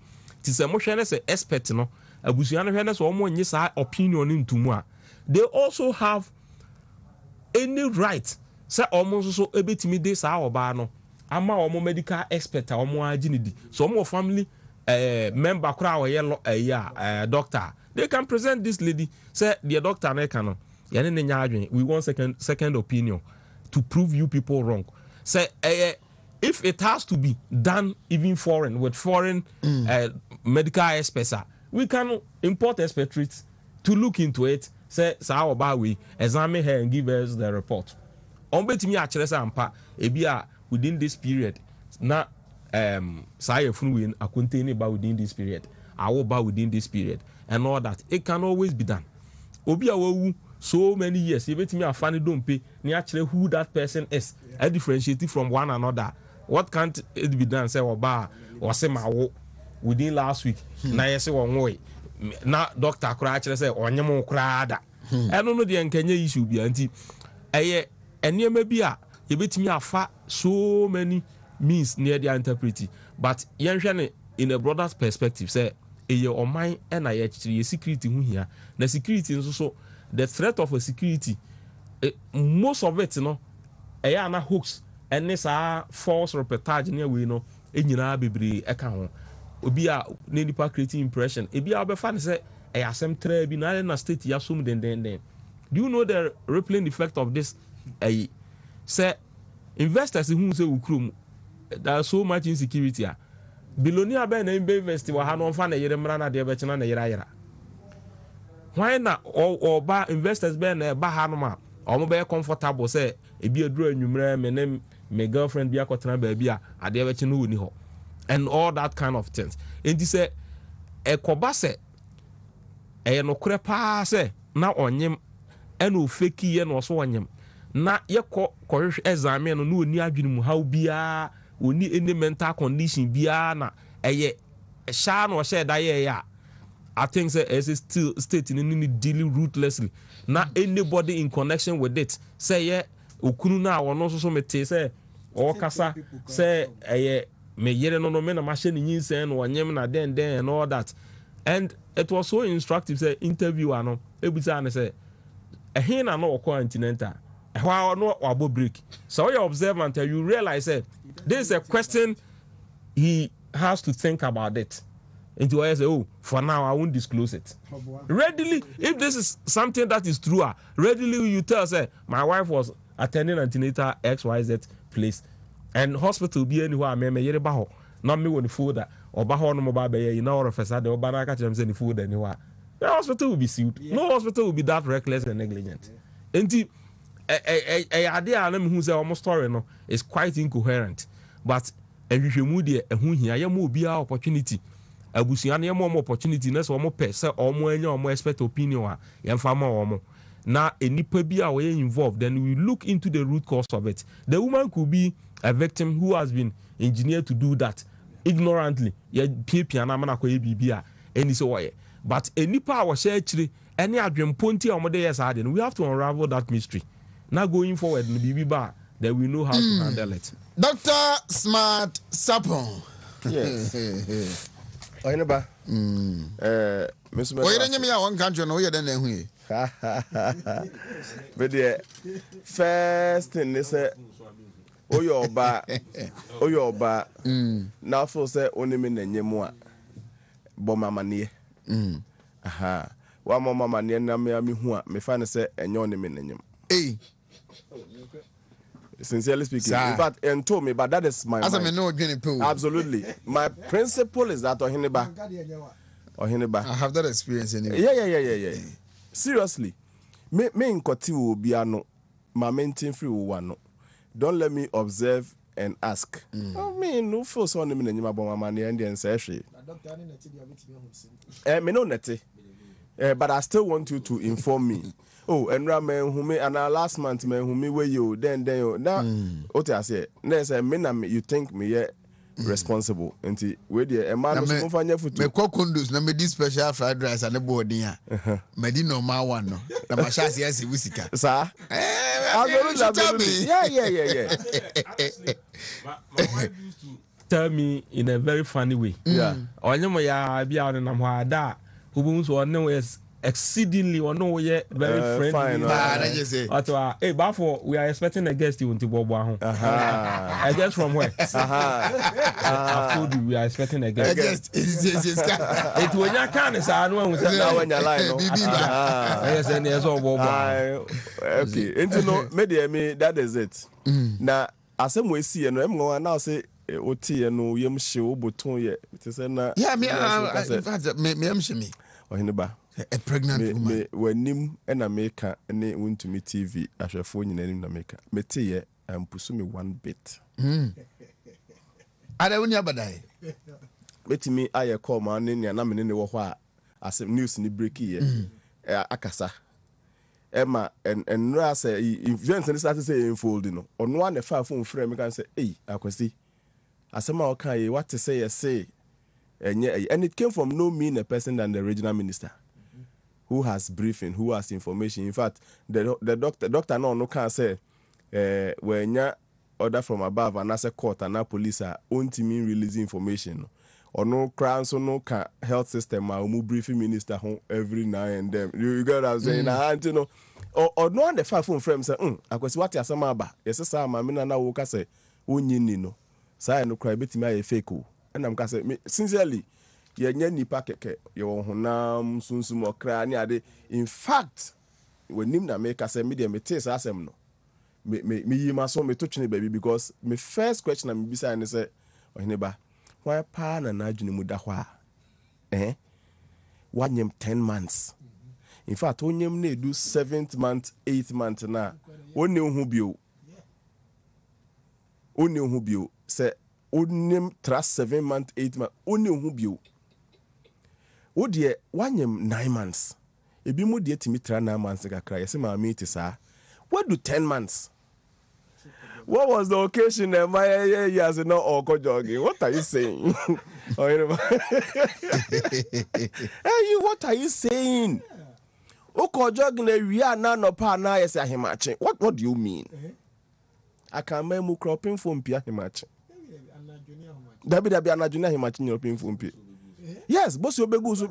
ti se mo hwene se expert no abusuan hwene so omo nyi sa opinion ntumu a they also have any right say omo so ebetimi de sa oba no ama omo medical expert a omo aginidi so omo family member kra oye doctor they can present this lady say the doctor na can no yene ne nya adwen we want second opinion to prove you people wrong say if it has to be done even foreign with foreign medical experts we can import experts to look into it say sa oba we examine her and give us the report on betimi a kire say ampa ebia within this period na sa yefunu we akontain ba within this period awoba within this period and all that it can always be done obi a wawu so many years you betimi afani dompe ni a kire who that person is a differentiate from one another. What can't it be done say oba or say mawo within last week na yesi won way na doctor kra kire say onyem kra da eno no de nkanye issue bi anti eye enema bi a you betimi afa so many means near the interpret but yenhwe ne in a broader perspective say eye oman e na ye kire security hu hia na security nso so the threat of a security most of it no na hoax and this false reportage near we know enyina bebre eka ho obi a nipa creating impression ebi a be fan say asem tra bi na state ya sum den do you know the rippling effect of this say investors who say ukrum there's so much insecurity billionaire be na invest wa ha no fa na yere mra na de be chena na yera why na oba investors be na ba ha no ma omo be comfortable say ebi aduru anwumra me girlfriend bi akotena ba bi a ade be che no woni ho and all that kind of things enti say ekoba se no kure pa se na onyem ena ofeki ye no so onyem na ye kohwe exam no na oni adwene mu how bia oni any mental condition bia na sha no she da ye ya I think say as a still state in dealing ruthlessly na anybody in connection with it say yeah okunu na wono so mete say o kasa say me yere no me na machine nyinsen no onyem na den and all that and it was so instructive say interview ano ebusa na say ehin na no continental how no abo break so you observant you realize say there is a question he has to think about it. Into I say, oh, for now I won't disclose it. Readily, if this is something that is true, readily you tell say my wife was attending antenatal XYZ place and hospital be anywhere me yere ba ho na me woni folder or ba ho no mobile be you know professor de obana ka say the food anywhere. The hospital will be sued. Yeah. No hospital will be that reckless and negligent. Enti idea na me hu say almost story no is quite incoherent. But ehwehwemu de ehu hia ye mo obi opportunity abusuan ye mo opportunity na so mo pe se omo anya omo expert opinion a ye mfa ma omo na enipa bi a we involved then we look into the root cause of it. The woman could be a victim who has been engineered to do that ignorantly ye pia na mana ko ye bibia eni so woye but enipa a wo share chire eni adwemponti a omode yes ade we have to unravel that mystery now going forward no bibi ba that we know how to handle it. Dr. Smart Sapon. Yes. Oheneba. Mr. Oye nyemi ya one country no ye den ehu ye. But the first thing they say oyoba now for say only me nyemu a bo mama nie. Aha. Wa mama nie na me hu a me fa ne say enyo only me nyem. Sincerely speaking, in fact, and told me, but that is my. Absolutely, my principle is that Oheneba. I have that experience anyway. Yeah. Seriously, me nkoti will be ano, my maintain free one. Don't let me observe and ask. Me no feel so on me nyima bo mama ne and say she. Me no neti. But I still want you to inform me. Oh, and Ramen who me and last month man who me where you then now what I say say me you think me responsible until where the a man who find you me kokundus na me this special fried rice and the body ya me di normal one no na ma chance yes wisika sir yeah my wife used to tell me in a very funny way onye ya bia on na ho ada who so on is exceedingly or no very friendly. But we are expecting a guest you to Bobo. A guest from where? I told you we are expecting a guest. It when you can say I know when you line. Yes, and yes, all Bobo. Okay, into no media me that is it. Now, as we see, and I'm going now say. Oti no yem show buton ye. It is na. Yeah, me. In fact, me shimi. Oheneba. A pregnant woman. When him and America and they went to me TV as a phone in America. Me tell you, pursue me one bit. I don't know about that. Bet me, I call my name and I'm in the war. As a news in the break here. Akasa. Emma and Ra say, if Vincent started saying unfolding, on one a far phone frame, can say, hey, I can see. As a man, what to say, and it came from no mean a person than the regional minister. Who has briefing, who has information. In fact, the doctor no can say when you order from above and as a court and a police are only mean releasing information. Or no crown so no can health system or briefing minister home every now and then. You get what I'm saying? You know, or no one the five phone frame say, I was what you are about. Yes, sir, my mina na woka say, no. Say no cry bit me a fake. And I'm gonna say sincerely. Yenye nipa keke yo honam sunsum okra ni ade in fact when nim na make say me dey me taste asem no me yima so me to twene baby because me first question am bisa ne say Oheneba why pa na adwene mu da hwa wanyem 10 months in fact onyem na do 7th month 8th month na woni hu bio say onim trust 7 month 8 month oni hu bio wo de wanyem 9 months ebi mu de timi tra 9 months kakra yesi ma me it sa what do 10 months what was the occasion my years no or jogging what are you saying hey you what are you saying oko jogging e wi ana no pa na yesi ahemache what do you mean I can memu cropping from pia ahemache Dabi anajuna himachini European fumpi. Yes, boss you begu so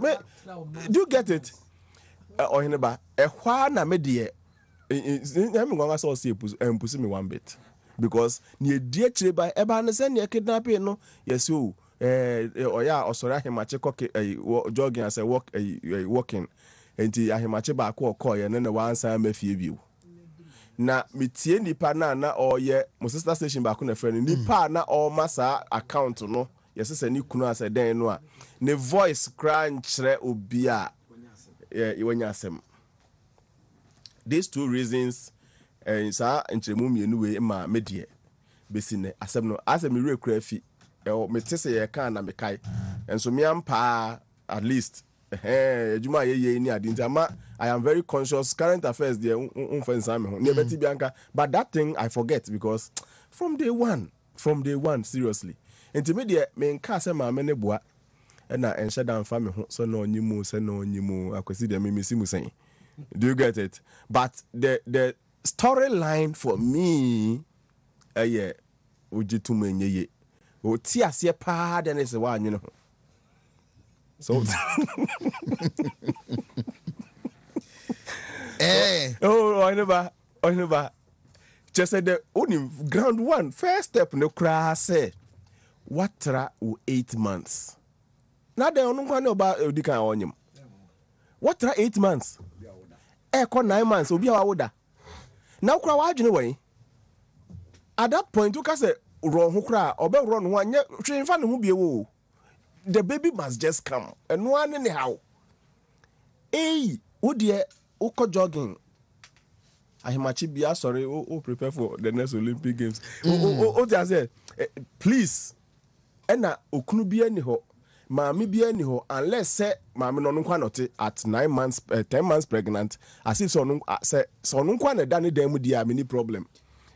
do you get it? Oheneba, ehwa na me de em ngwa so see pusi me one bit. Because ni die chire ba eba na se ne kidnap no yes o oya osori ahimache koke jogging as a walking enti ahimache ba ko ye na wansa mafie biu. Na metie nipa na oye mo sister station ba ko na friend nipa na o masa account no yesese ni kunu ase den no a ne voice crunch re obi a iwanya asem. These two reasons sa ntremu mienu we ma medie besi ne asem no asem me rekura fi me tese ye kan na me kai enso me ampa at least ejuma ye ni adinti ama I am very conscious current affairs there but that thing I forget because from day one seriously Enti me de me nka se ma me ne boa na enhye dan fa me ho so na onyimu akwesi de me si musen. Do you get it? But the storyline for me ojitu menyeye. O ti ase pa de ne se wa anwene ho. So Oheneba just said the only ground one first step no cry say what tra 8 months. Now they don't know about Odika onyim. What tra 8 months? Eko 9 months obi awoda. Now cry wa adwene way. At that point you can say run ho cry obe run ho anya twen fa ne ho biewo. The baby must just come. And one anyhow. Hey, dear, uko jogging. Ahimachi bia sorry, prepare for the next Olympic Games. Just say, please. Ena okunu bia ni ho. Maami bia ni ho unless say maami no nkwa note at 9 months 10 months pregnant. As if so nkwa na dani dem dia mini problem.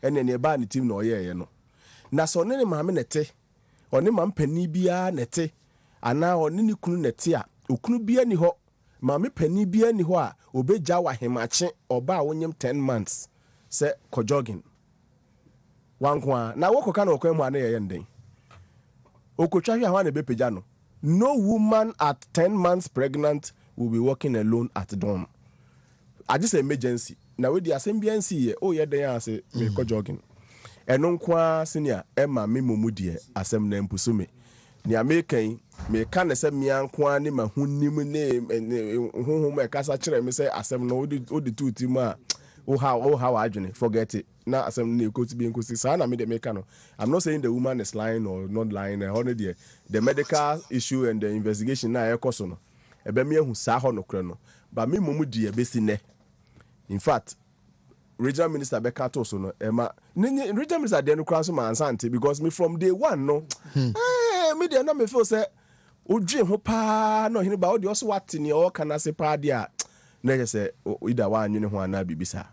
Ene ne ba ni team no ye no. Na so ne maami nete. Oni mampani bia nete. Ana oni ni kunu nete a okunu bia ni ho maame pani bia ni ho a obeja wa hemache oba wonyem 10 months se ko jogging wankwa na wokoka na okwan mu ana ye nden okotwa hwe ahwa na bepeja no woman at 10 months pregnant will be walking alone at dawn. I just emergency na we di assembliancy ye o ye den ase me ko jogging eno nkwa senior ema me momudie asem na mpuso me ni amekan me kan se miankwa ni mahunim ne honhom e kasa kire me se asem no odi tuti mu a o how adwene forget it na asem na ekoti bi enkosi sa na me de me kan no. I'm not saying the woman is lying or not lying the medical issue and the investigation na ekoso no e be me hu sa ho no kre no ba me momu e besi ne. In fact regional minister Beka to so no ema regional minister dey no kra so man sante because me from day one no me dey na me feel say odwe ho pa no Oheneba o dey also what ni o kana se pa dia na je say ida wa anwene ho ana bibisa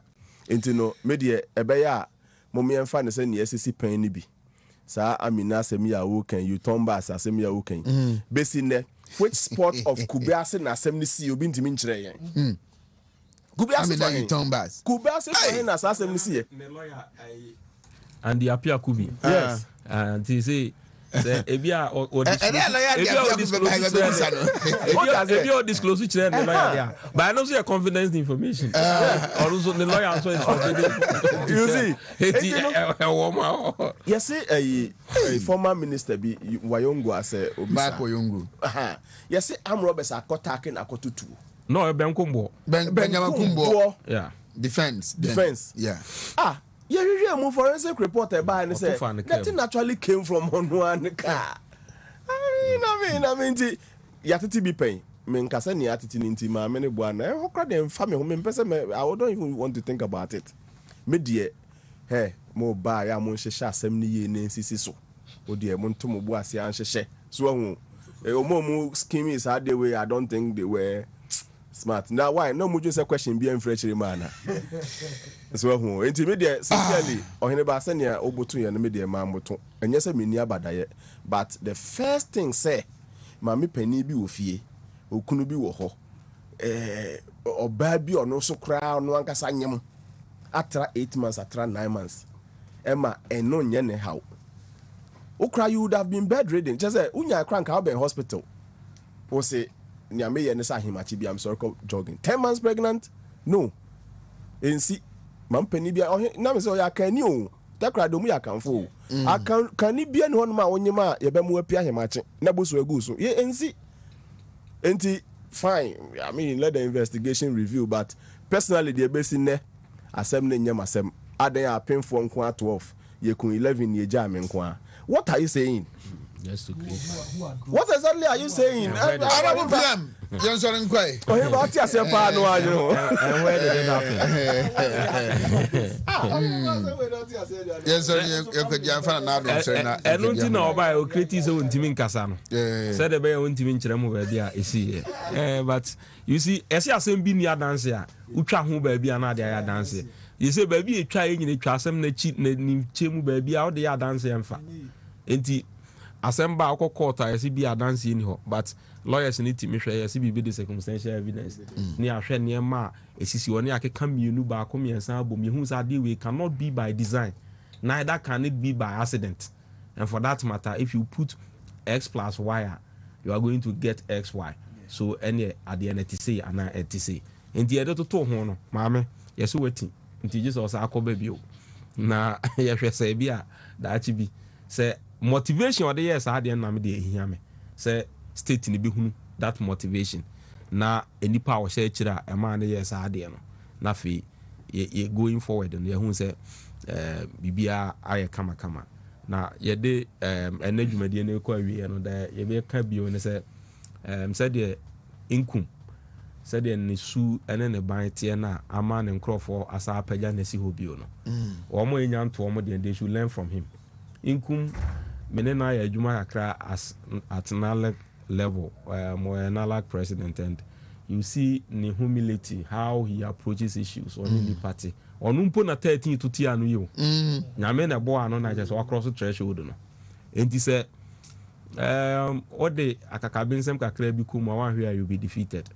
enti no me dey ebe ya mom ye mfa ne say ne asisi pan ni bi sa amina asem ya wo kan you turn back asem ya wo kan besi ne which sport of Kubiase na asem ni si obi ntimi nkire yen Kubiase for him Kubiase for him na asem ni si and the apia Kubi yes and he say ebia o disclose which the lawyer there but I know say confidence information also the lawyer also is forbidden you see yes a former minister bi Wayongo as Back Wayongo yes am Roberts akotake na akotutu no Benkumbo Benkumbo yeah defense yeah yeah, move forensic report about and say nothing actually came from one car. I mean, yatiti be paying. Men kasani atiti ninti ma many buana. How crowd them family home person I don't even want to think about it. Me dear, hey, mo ba ya mo shesha 70 years nsisi so. O dear mo nto mo bu ase an sheshe. So mo scheme is hard the way I don't think they were smart. Now why no mujo say question be fresh man. So who intermediate sincerely Oheneba senior obotu ya me de ma moto. Enye se meni abadaye. But the first thing say mami pani bi wo fie. Okunu bi wo ho. Oba bi ono so kra ono ankasa nyem. Atra 8 months, atra 9 months. Emma eno nye ne how. Okra you would have been bedridden. Just say unya crank out in hospital. O say Nyame ye ne sa himachi bi am sorry jogging 10 months pregnant no ensi mampani bia na me say o ya kan ni o takra do mu ya kanfo kan ni bia ne hono ma onyema ye be mu apia himachi na boso egu so ye ensi enti fine I mean let the investigation review but personally the basi ne asem ne nyam asem adan apemfo nko a 12 ye kun 11 ye ja me nko. What are you saying? Just to clear. What exactly are you saying? I don't problem. You're sorry, quite. Oh, you about to say, and where did it happen? Yes, sir. You could have found out. I don't know about critics on Timin Casano. Said the bear on Timin Chemo, dear, is here. But you see, as you are saying, being your dancer, Ucha who baby another dancer. You say, baby, trying in a class, and the cheat, Chemu baby out there dancing and fat. assemble akọ court a yɛsi bi adanse ni hɔ but lawyers need to make sure yɛsi bi the circumstantial evidence ni ahwɛ nneɛma a esisi wɔ ne akeka mmienu baako mmiɛnsa abom yɛhu sɛ adeɛ wei cannot be by design, neither can it be by accident. And for that matter, if you put X plus Y, you are going to get XY. So any at the end it say and it say in the other to hono mame yes waiting until just also a baby na yes say bia that be say motivation or the yes I didn't name the hear me say state in be that motivation na any power share chira a man yes I didn't na fe ye going forward and ye say bibia aye kama na yɛde ɛna dwumadie no kɔ awie no da yɛbɛka bio ne sɛ sɛdeɛ inkum sɛdeɛ ne su ɛne ne ban teɛ na ama ne nkurɔfoɔ asa apagya ne si hɔ bio no wɔn a ɛnya nto wɔn they should learn from him. Inkum mene na yɛ adwuma kakra at NALAC level NALAC president, and you see the humility how he approaches issues on any party. Ɔno mpo na 13 to tia no yo nyame na bo ano na just across the threshold no enti sɛ ode akakabensem kakra bi kuma one where you be defeated.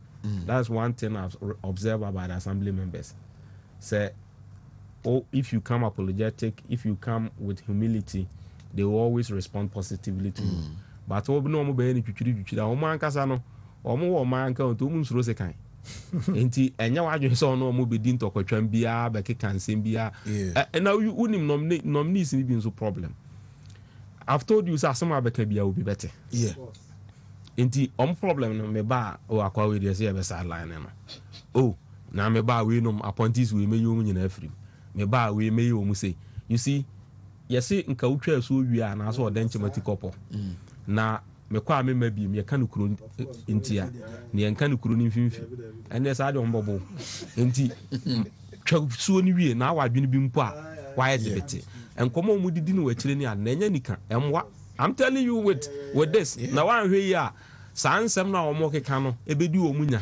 That's one thing I've observed about the assembly members. Say, if you come apologetic, if you come with humility, they will always respond positively to you. But no mo be ni twitwiri o man kasa no o mo wo man ka o to mu nsuro sekan enti enya wadwe so no mo be din tokotwam bia be keka nsem bia na unim nominees ni bi nso problem. I've told you say some abeka bia will be better. Yeah. Enti problem no me ba o akwa we dey say be sideline no. Oh, na me ba we no appointees we me yom nyina afrim. Me ba we me yom say. You see, yesi nka utwa so wi a na so odenchemati kopo. Na me kwa me mabi me ka no kuro ntia ne yanka no kuro ni mfimfi ene sa de ombobo enti twa suo ni wie na awadwene bi mpo a why debate enkomo mu didi no wachire ni an enya nika emwa. I'm telling you with this na wan hwe yi a sa nsem na omo keka no ebedi omunya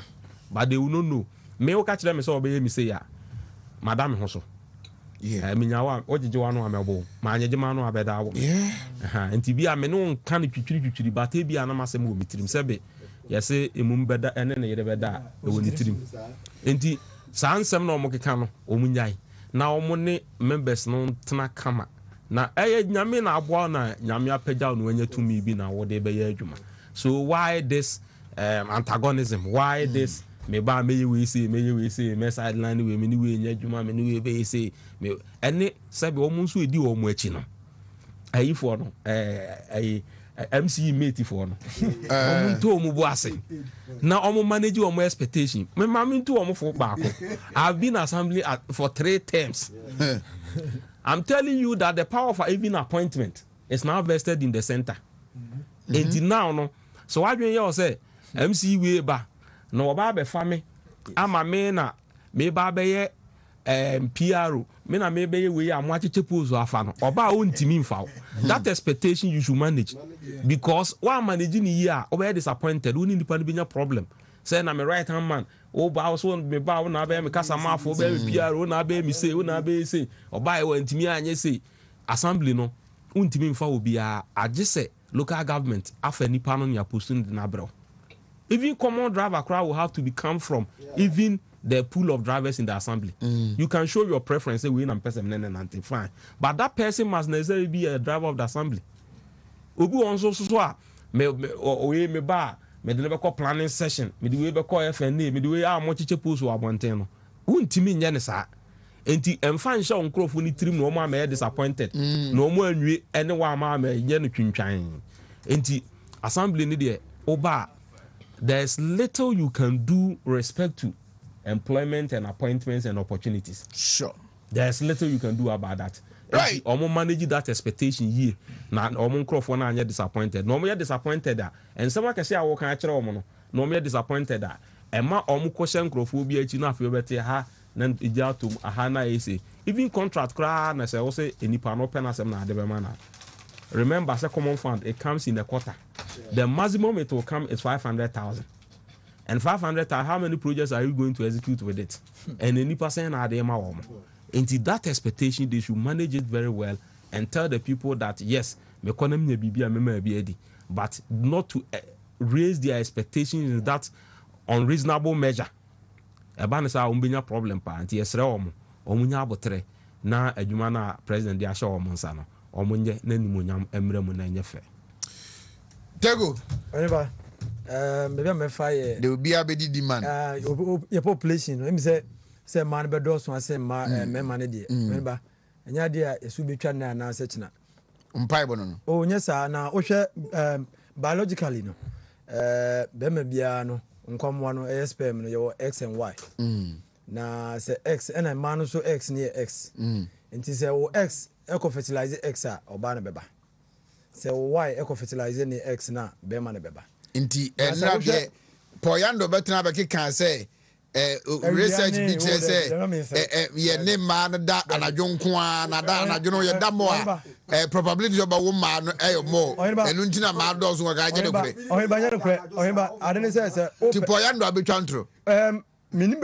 but they will not know me wo ka kire me so obeye mi say ya madam ho so yeah minyawa ojeje wa no amebo ma anyeje ma no abeda wo yeah enti bia me no nka no twitwiri bata bia na masem wo mitirim sebe yese emum beda ene ne yere beda e wo nitirim enti sa nsem na omo keka no omunyai na omo ne members no tena kama na nyame na aboa na nyame apagya no anya tumi bi na wo de be ya adwuma. So why this antagonism, why this me ba me we say me sideline we me ni we nya adwuma me ni we be say me ene sabe o munso edi o mu achi no ayi for no MC mate for no o munto mu bo ase na o mu manage o mu expectation me ma me nto o mu fo baako. I've been assembly for 3 terms. I'm telling you that the power for even appointment is now vested in the center. Until now, no. So I mean, you say MC we ba no ba be fame ama me na me ba be ye PRO me na me be ye we am wachiche pose afa no oba o ntimi mfa. That expectation you should manage because one managing here oba disappointed we need to be problem. Say na me right hand man o ba so me ba na be me kasa mafo be me PRO na be me say o na be say oba e wa ntimi anye say assembly no untimi mfa obi a agese local government after nipa no ya posting na bro. Even common driver crowd will have to come from even the pool of drivers in the assembly. You can show your preference say we na person and fine, but that person must necessarily be a driver of the assembly. Obi on so a me ba me de be call planning session me de we be call FNA me de we a mo chiche post wa bonten no untimi nya ne sa enti emfa nhya onkrofo ni tirim no mo am disappointed no mo anwie ene wa ma nya no twintwan enti assembly ni de oba there's little you can do respect to employment and appointments and opportunities. Sure, there's little you can do about that. Right, omo manage that expectation here na omo nkrofo na anya disappointed no omo disappointed and some can say I work kan akere omo no omo disappointed ema omo question nkrofo bi achi na afio bete ha na ijato aha na ese even contract kra na say wo say enipa no pen asem na ade be man. Remember say common fund it comes in a quarter. The maximum it will come is 500,000. And 500,000, how many projects are you going to execute with it? And any person na ade ma omo. Into that expectation, they should manage it very well and tell the people that yes, me konem nye bibia me ma bi edi, but not to raise their expectations in that unreasonable measure. Eba ne sa umbenya problem pa anti esre omunya abotre na adwuma na president dia sha omunsa no omunye na nimonyam emre mu na nyefe. Tego Oheneba maybe I'm fire. There will be a bedi demand. Your population. Let me say man be do so say me man dey. Oheneba enya dey esu betwa na search na. Mpai bono no. Oh nyesa na wo hwe biologically no. Be ma bia no nkomwa no sperm no your X and Y. Na say X and man so X near X. Nti say wo X eco fertilize X a oba na beba. Say Y eco fertilize ni X na be ma na beba. Nti enra be poyando betena be kan say research bi say ye ne man da anadwo nko a na da anadwo no ye da mo a probability of a woman no more enu ntina ma do so ga je de kure Oheneba nya de kure Oheneba adene say ti poyando abetwa ntro minim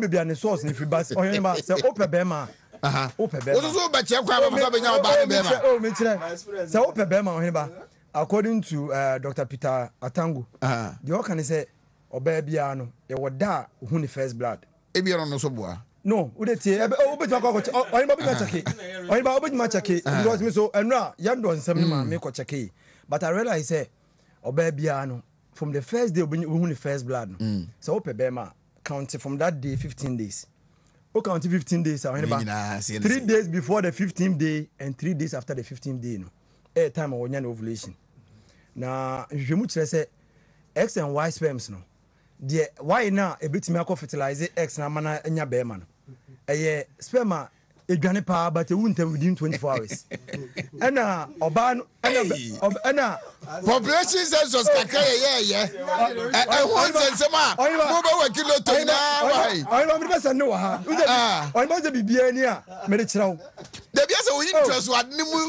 bebia ne source ni free bus Oheneba say ope be ma ope be wo so ba che kwa ba so be nya ba be ma o me kire say ope be ma Oheneba according to Dr. Peter Atangu the all can say oba bia no e woda hu ni first blood e bia no so boa no we dey tie o be twa ko Oheneba be check Oheneba o be ma check because me so enra yando nsem ma me ko check but I realize say oba bia no from the first day we hu ni first blood no so ope be ma count from that day 15 days. O count 15 days Oheneba 3 days before the 15th day and 3 days after the 15th day no time of ovulation. Na jemu kire say X and Y sperms no the Y na e betimi akọ fertilize X na mana anya be ma no sperma edwane pa but e wunta within 24 hours ana oba no ana population census kakra ye won sense ma mo ba wa kilo to na why Oheneba me be say no ha Oheneba say bibia ni a me de kire wo there be say we interest what ni mu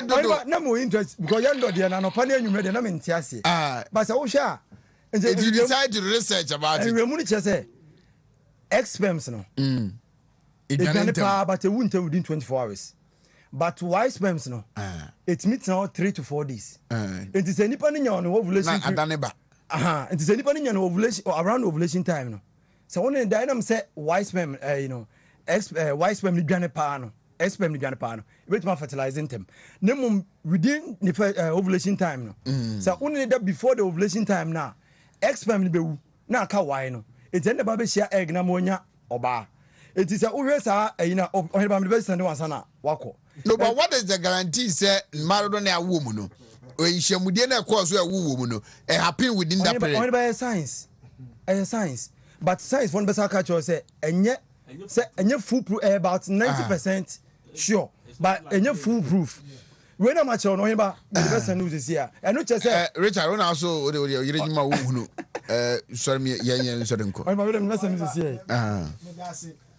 Oheneba na mo interest because yando de na no pa na enwumre de na me ntiase but say wo hwa if you decide to research about it we mu ni kire say X sperms no it pa but it won't within 24 hours but Y sperms no it meets now 3 to 4 days it is any pan on ovulation it is any pan on ovulation or around ovulation time no so when the dynam say Y sperm X Y sperm ni dwane pa no X sperm ni dwane pa no it ma fertilizing them nemum within the ovulation time no so when that before the ovulation time now X sperm ni bewu na aka Y no it end ba be share egg na monya oba. It is a uresa Oheneba me be send one sana wako. No, but what is the guarantee say married na woman no? O ihyemude na cause so awu woman no. E happen within that period. Oheneba science. Science. But science for better catch say enye full proof about 90% sure. But enye full proof. When am much on Oheneba the best news is here. And no say Richard Ron also yirejima wu no. Sorry me yen so denko. Oheneba the best news is here.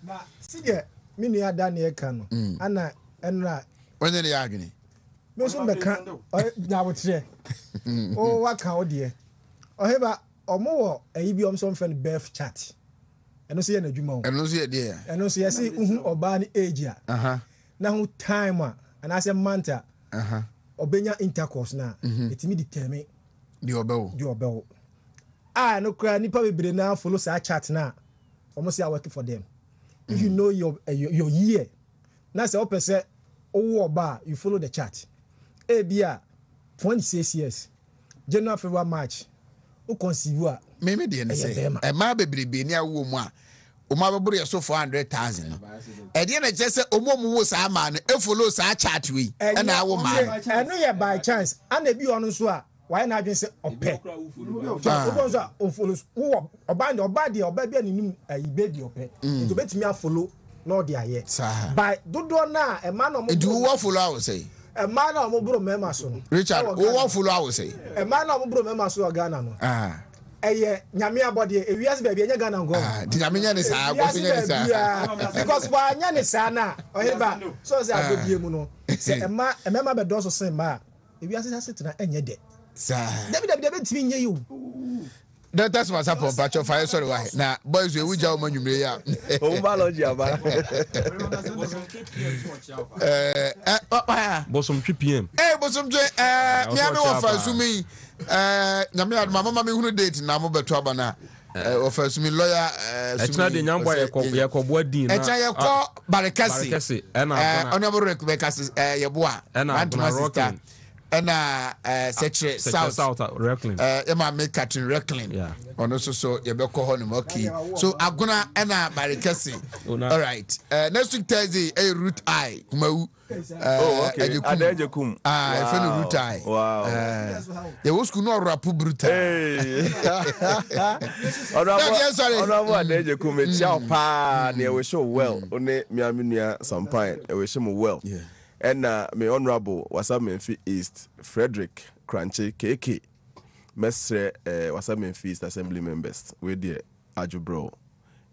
Na sige mini ada na eka no ana enra onye ne ya agini me so be kan nya wotre o waka o de Oheneba omo wo ayi bi omso mfa birth chart eno so ye na dwuma o eno so ye de eno so ye se uhu oba ni age a na hu time a ana se month a obenya intercourse na etimi determine di obewo no kra nipa bebre na follow sa chart na almost say working for them. If you know your year, now say opese owo oba you follow the chart. Bia 26 years. January, February, March. O conceive a me dey na say e ma bebrebe ni awo mu a o ma beburu ye so 400,000 no. E dey na che say omomu wo sa ma no e follow sa chart we e na awo ma. E no ye by chance. And e bi ono so a why na adwen say ope. O follow wo oba bia nim baby ope. To betimi a follow no dey aye. By dodo na e ma no mo. Do wo follow I will say. E ma na mo bro mema so no. Richard, wo follow I will say. E ma na mo bro mema so Ghana no. Eye nyame abode e wiase bia enya Ghana ngo. Di nyame nya ne sa, go nya ne sa. Because wa nya ne sa na Oheneba so say agodie mu no. Say e mema be do so sen ma. E wiase sa setena enye de. Sa. David betimi nye you. That's what's happened, Pacho. Fire, sorry, why? Now, boys, we will man, you may have. Bosom 3 p.m. Bosom, Miami offers to me. My mama, who date now, but Trabana. Offers me lawyer. It's not the young boy, Yacob Dean. I call Barakasi, and honorable Rebecca's Yabua, and I'm Rockin. And Secretary South Reckling. Emma make Catherine Reckling. Yeah. And also so Yabeko Honimoki. So I'm gonna Anna Barakasi. All right. Next week Thursday, a root eye. Kumau. Okay. Adejekum. If any root eye. Wow. You was kuno rapu brutal. Hey. Honorable Adejekum. Ciao pa. Ne we show well. One miaminia sampine. We show well. Yeah. And my honorable Wasa Memphis East Frederick Crunchy KK Mestre Wasa Memphis East Assembly members with the Ajubro.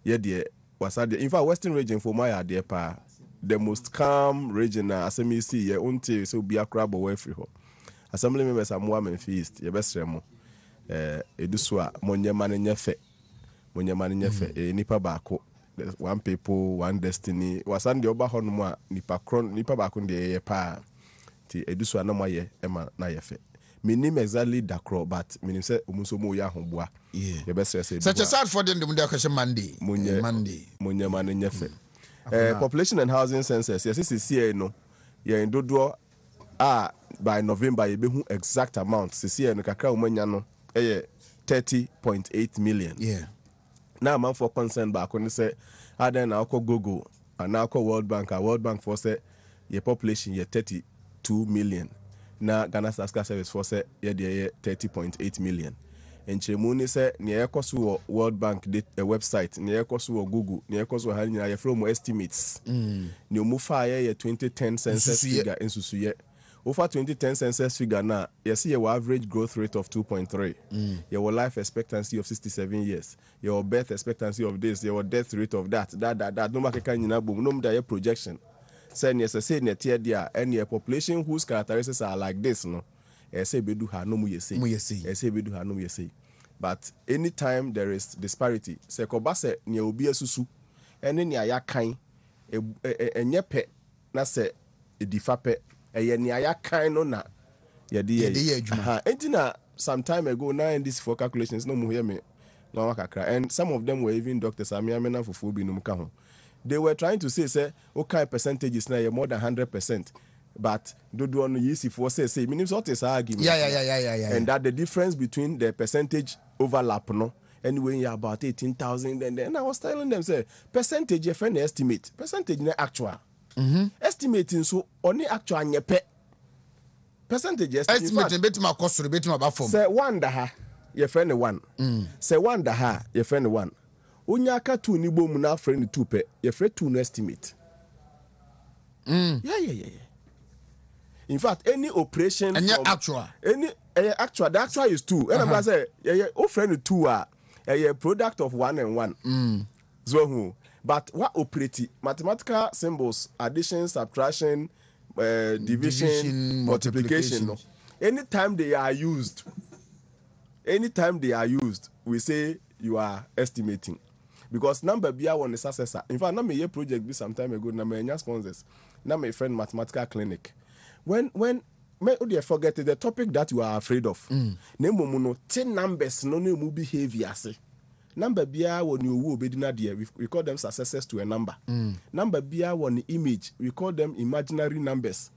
Yeah, dear Wasa. In fact, Western region for my idea, pa the most calm region. Assembly yeah, until so be a crab away free ho. Assembly members are more Memphis East. Yeah, best remo. Eduswa Monya Maninyafe Nipa Bako. One people, one destiny. Wasan the oba honuma nipa bakun de pa. Ti edusu anamaye ema na yefe. Minim exactly dakro, but minim se umusomo ya homboa. Yeah. The best say. Such a sad for them the question Monday. Munye mane nyefe. Population and housing census. Yes, this is here no. Yeah, in dodo by November you be exact amount. This here no kakra umanya no. 30.8 million. Yeah. Now, man for concern back when they say, I then I'll call Google and now call World Bank. World Bank for say your population ye 32 million. Now Ghana Statiscal Service for say ye 30.8 million. And Chemuni say near Kosu World Bank website near Kosu Google near Kosu Hanya from estimates. New Mufa ye 2010 census figure in Susuye. Over 2010 census figure now, you see your average growth rate of 2.3. Your life expectancy of 67 years. Your birth expectancy of this. Your death rate of that. No matter can you know, no matter your projection. Saying yes, I say net here, and your population whose characteristics are like this, no. I say be do ha no mu yesi. I say be do ha no mu yesi. But anytime there is disparity, say kobase ni obi asusu, ene ni aya kan, enye pe na se edifa pe. Ni aya kind no na some time ago now in these 4 calculations no mu hear me no kakra, and some of them were even doctors amena for fobi no ka ho. They were trying to say okay percentages now more than 100%, but do on easy for say means what is argument. Yeah. And that the difference between the percentage overlap no anyway you about 18,000, and then I was telling them say percentage your friend estimate percentage na actual. Estimating so only actual nyepe percentage estimating better my cost to better my form. Say one da your friend 1. Say one da your friend 1. Unyaka 2 ni bom na friend 2 pe your friend 2 no estimate. Yeah. In fact, any operation and actual any actual the actual is 2. And I say oh friend 2 are a product of 1 and 1. So who? But what operate mathematical symbols, addition, subtraction, division, multiplication. No? Anytime they are used, we say you are estimating. Because number be one is successor. In fact, number year project be some time ago, number sponsors, now my friend mathematical clinic. When you forget the topic that you are afraid of. Name 10 numbers, no behavior. Number bia when you will be there, we call them successors to a number. Number bia when image, we call them imaginary numbers.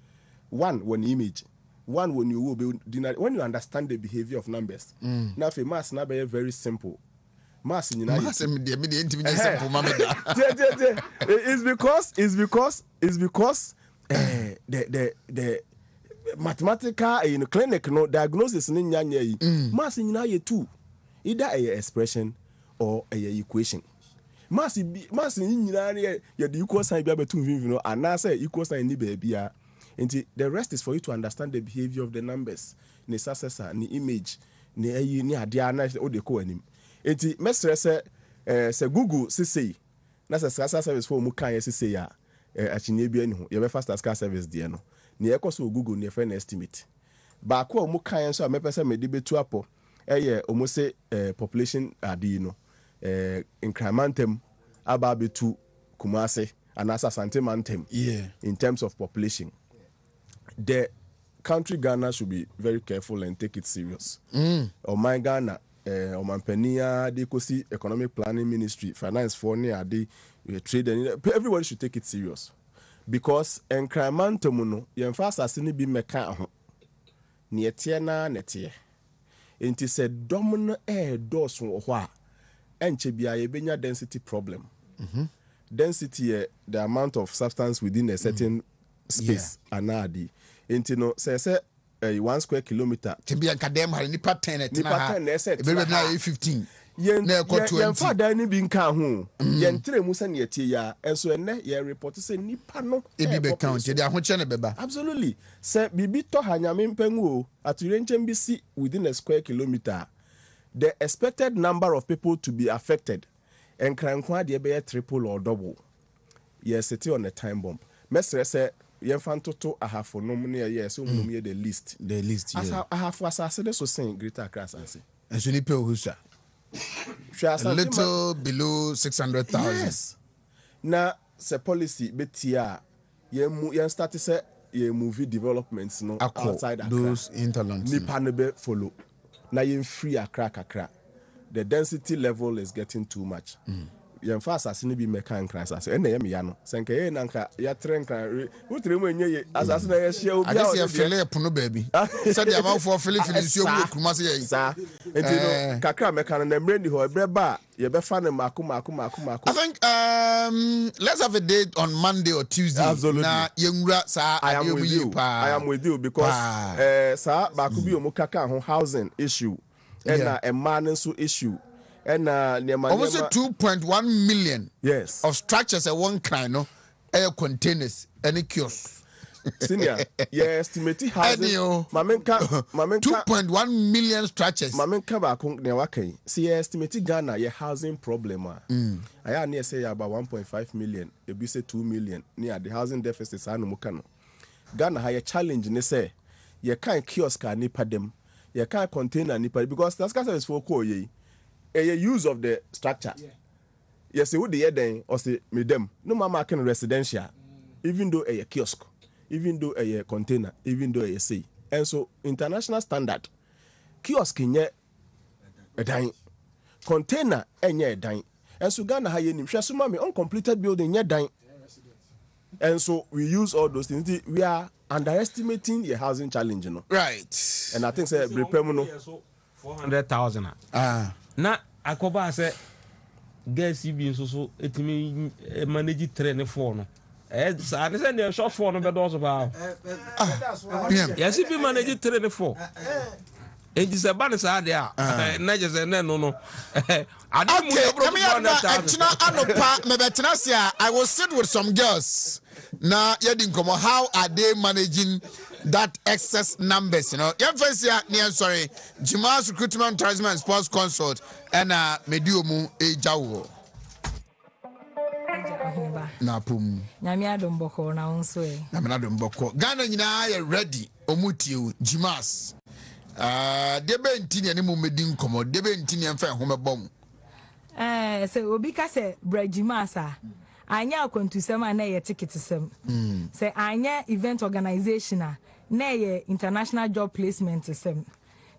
1 when image, 1 when you will be when you understand the behavior of numbers. Now for mass number very simple. Mass in it's because the mathematical in clinic no diagnosis in nyanya mass in nyanya too. Either a expression or a equation. Mass in nyanya the equal sign be between you know and now say equal sign ni baby. And the rest is for you to understand the behavior of the numbers, ni successor, ni image, ni adiana o de ko anim. Enti mesre se Google say na se SCA service for mu kan say ya achinye bia ni ho ye be fast SCA service de no na ye koso Google na friend estimate ba ko mu kan so a me pese me de betu apo almost say population adi no incrementum ababetu Kumase and Asante Mantem in terms of population. The country Ghana should be very careful and take it serious. Or my Ghana, or my Penia, they could see economic planning ministry, finance for near the trade, and everybody should take it serious. Because incrementum, you fast as any be meka Nietiana netie. It is a dominant air doors from Oha, and Chebia Benya density problem. Density, the amount of substance within a certain space, anadi. Into no say 1 square kilometer. Chebia kadem hari nipa 10 nipa 15. Yen father ni bin ka ho. Yen tre mu se ne tie ya. Enso enne ye report say nipa no e bi be count ye ho che ne beba. Absolutely. Say bibi to hanyame mpangu o aturenchem bi si within a square kilometer. The expected number of people to be affected and krankwa de be triple or double. Yes, it's on a time bomb. Mestre say Yenfantoto ahafonom ne ye so mum ye the list. The list. As ahafo asase so saying greater class and say. And so ni pe ohusa. A little below 600,000. Yes. Now, the policy betia yen start say ye movie developments no outside Accra. Those interlands. Nipa ne be follow. Na yen free Accra. The density level is getting too much. Yen fast as ni be mekan crisis. Ene ye me ya no. Senke ye nanka ya tren kan. Utre mu enye ye asase na ye share obi a. Ade se fele pono baby. Said the amount for fele nsuo mu kuma se ye. Sa. Enti no kakra mekan na mre ni ho ebre ba ye be fa ne mako. I think let's have a date on Monday or Tuesday. Absolutely. Na yenwura sa I am with you because sa ba ku bi omo kaka ho housing issue and a man so issue. And almost 2.1 million of structures at one kind, no air containers, any kiosk. Senior, estimate housing. 2.1 million structures. Mamenka ba kung ne wakai. See, estimate Ghana ye housing problem. I near say about 1.5 million. It be say 2 million. Near the housing deficit sanu mukano. Ghana ha ye challenge ne say ye can't kiosk nipa dem. Ye can't container nipa because that's is for ko ye. A use of the structure. Yes, would the then or say medem. No mama can residential, even though a kiosk, even though a container, even though a say. And so international standard, kiosk in ye a dine, container and ye dine. And so Ghana haye nim shasumami uncompleted building ye dine. And so we use all those things. We are underestimating the housing challenge, you know. Right. And I think say repairment 400,000. Na akoba say gas bi so etimi manage 3 ne 4 no sa ne say the short 4 no be do so ba yes bi manage 3 ne 4 e say ba ne sa de a na je say no I will sit with some girls na yedin komo how are they managing that excess numbers, you know. Sorry, Jimas Recruitment, Tourism and Sports Consult and Mediomu Ejawo. Napum. Namia Domboko na unswe. Namina Domboko. Ghana nyina ready. Omutiu Jimas. Debe ntini ani mu medin komo. Debe ntini enfa home bom. So obika se Brejimasa. Anya akwantusem na ye ticket sem. Say anya event organization na ye international job placement sem.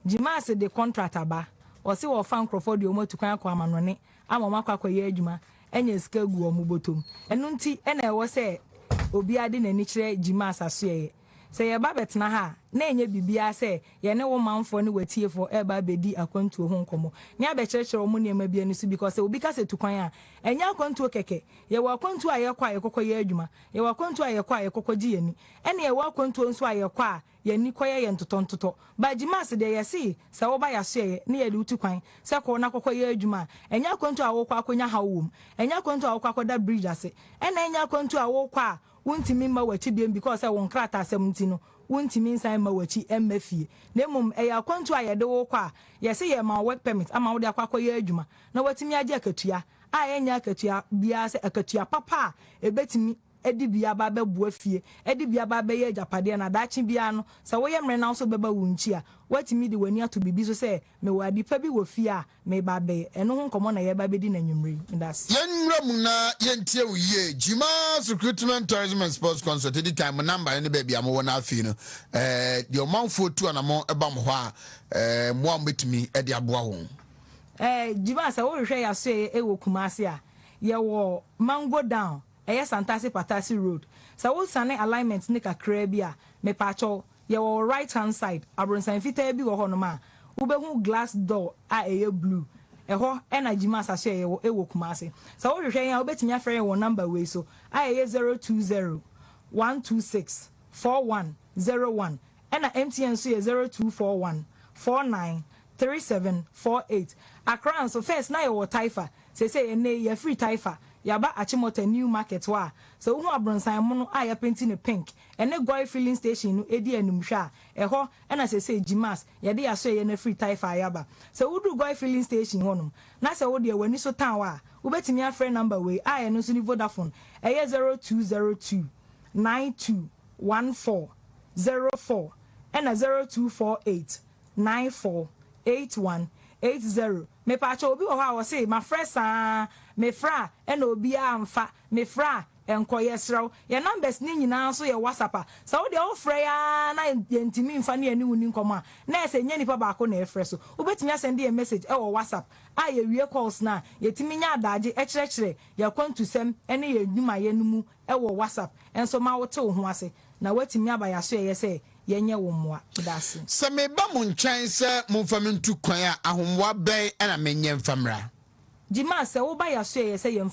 Jimas the contract aba. O se wo fan crofo de omo tukwan kwa amanone. Amoma kwa ye adwuma. Enye sika gu omo botom. Enu nti ena e wo se obi ade na ni kire Jimas aso ye. Se ye ba betna ha na enye bibia se ye ne wo manfo ne watiefo e ba bedi akwantu ho nkomo. Ne abekyerekere omo ne ma bia ni so because obi ka se tukwan a enya akwantu keke ye wo akwantu a ye kwa ye kokko ye adwuma ye wo akwantu a ye kwa ye kokko gi yani ene ye wo akwantu nso a ye kwa ye ni koye ye ntotontoto ba Jimas de ye si se wo ba ya so ye ne ye de utukwan se ko na kokko ye adwuma enya akwantu a wo kwa akonya hawom enya akwantu a wo kwa akoda bridge ase ene enya akwantu a wo kwa wuntimi ma wachi biem because won krata asem ntino wuntimi nsan ma wachi emmafie na mum eya kwantu ayede wo kwa ye se ye ma work permit ama wo de akwa ye adwuma na watimi age akatua a enya akatua bia se akatua papa ebetimi edi bia ba be bu afie edi bia ba be ye japade na dachi bia no sɛ wo ye mre na so beba wo nchi a watimi de wani ato bibi so sɛ me wa dipa bi wo fie a me ba be ɛno ho nkɔmɔ na ye ba bedi na nwumre ndas yenwura mu na yentie wo ye Jimas Recruitment Tourism and Sports Consult edi time number ne ba bia mo na afi no de o manfo tu anamo eba mo ho a mo ambetimi e de aboa ho Jimas wo hwehwe ya so e wo Kumasi a ye wo Mango Down Santasi Patasi Road. So we sane alignment ni kakra bi a me pacho ye wo right hand side abronsan fita bi wo hono ma wo be hu glass door a blue ho na Jimas aso ye wo Kumasi. So we hwehwe ya obetimi afre wo number we so a 020 126 4101 na MTN so ye 0241 49 3748. Akran so first na ye wo Taifa say ene ye free Taifa yaba Achimota New Market wa so hu abronsan mo no aya painting ne pink ene Goy filling station no edi anumhwa eho na say Jimas ye de aso ye na free Taifa yaba so wudu Goy filling station honum na say wo de wani so tan wa wo betimi afre number we aya no so ni Vodafone 0202 921404 and 0248 948180 me pacho obi wo ha wo say my friends me fra and obi amfa me fra enkoye srew ye numbers ni nyina so ye WhatsApp so wo de o frɛ ya na yentimi mfa ne ani wuni nkɔmɔ na ese nya nipa ba ko na efrɛ so obetimi asend a message e wo WhatsApp a ye wie calls na yetimi nya adaje ekyerɛkyerɛ ye kwantu sem ene ye nnuma ye numu e wo WhatsApp enso ma wo te wo ho ase na watimi aba ya so ye sɛ yenye wo moa dase se me ba mo ntwan se mo fa me ntu kwan a ahomwa bɛn na menye mfamra Jimas se wo ba ya so ye sɛ ye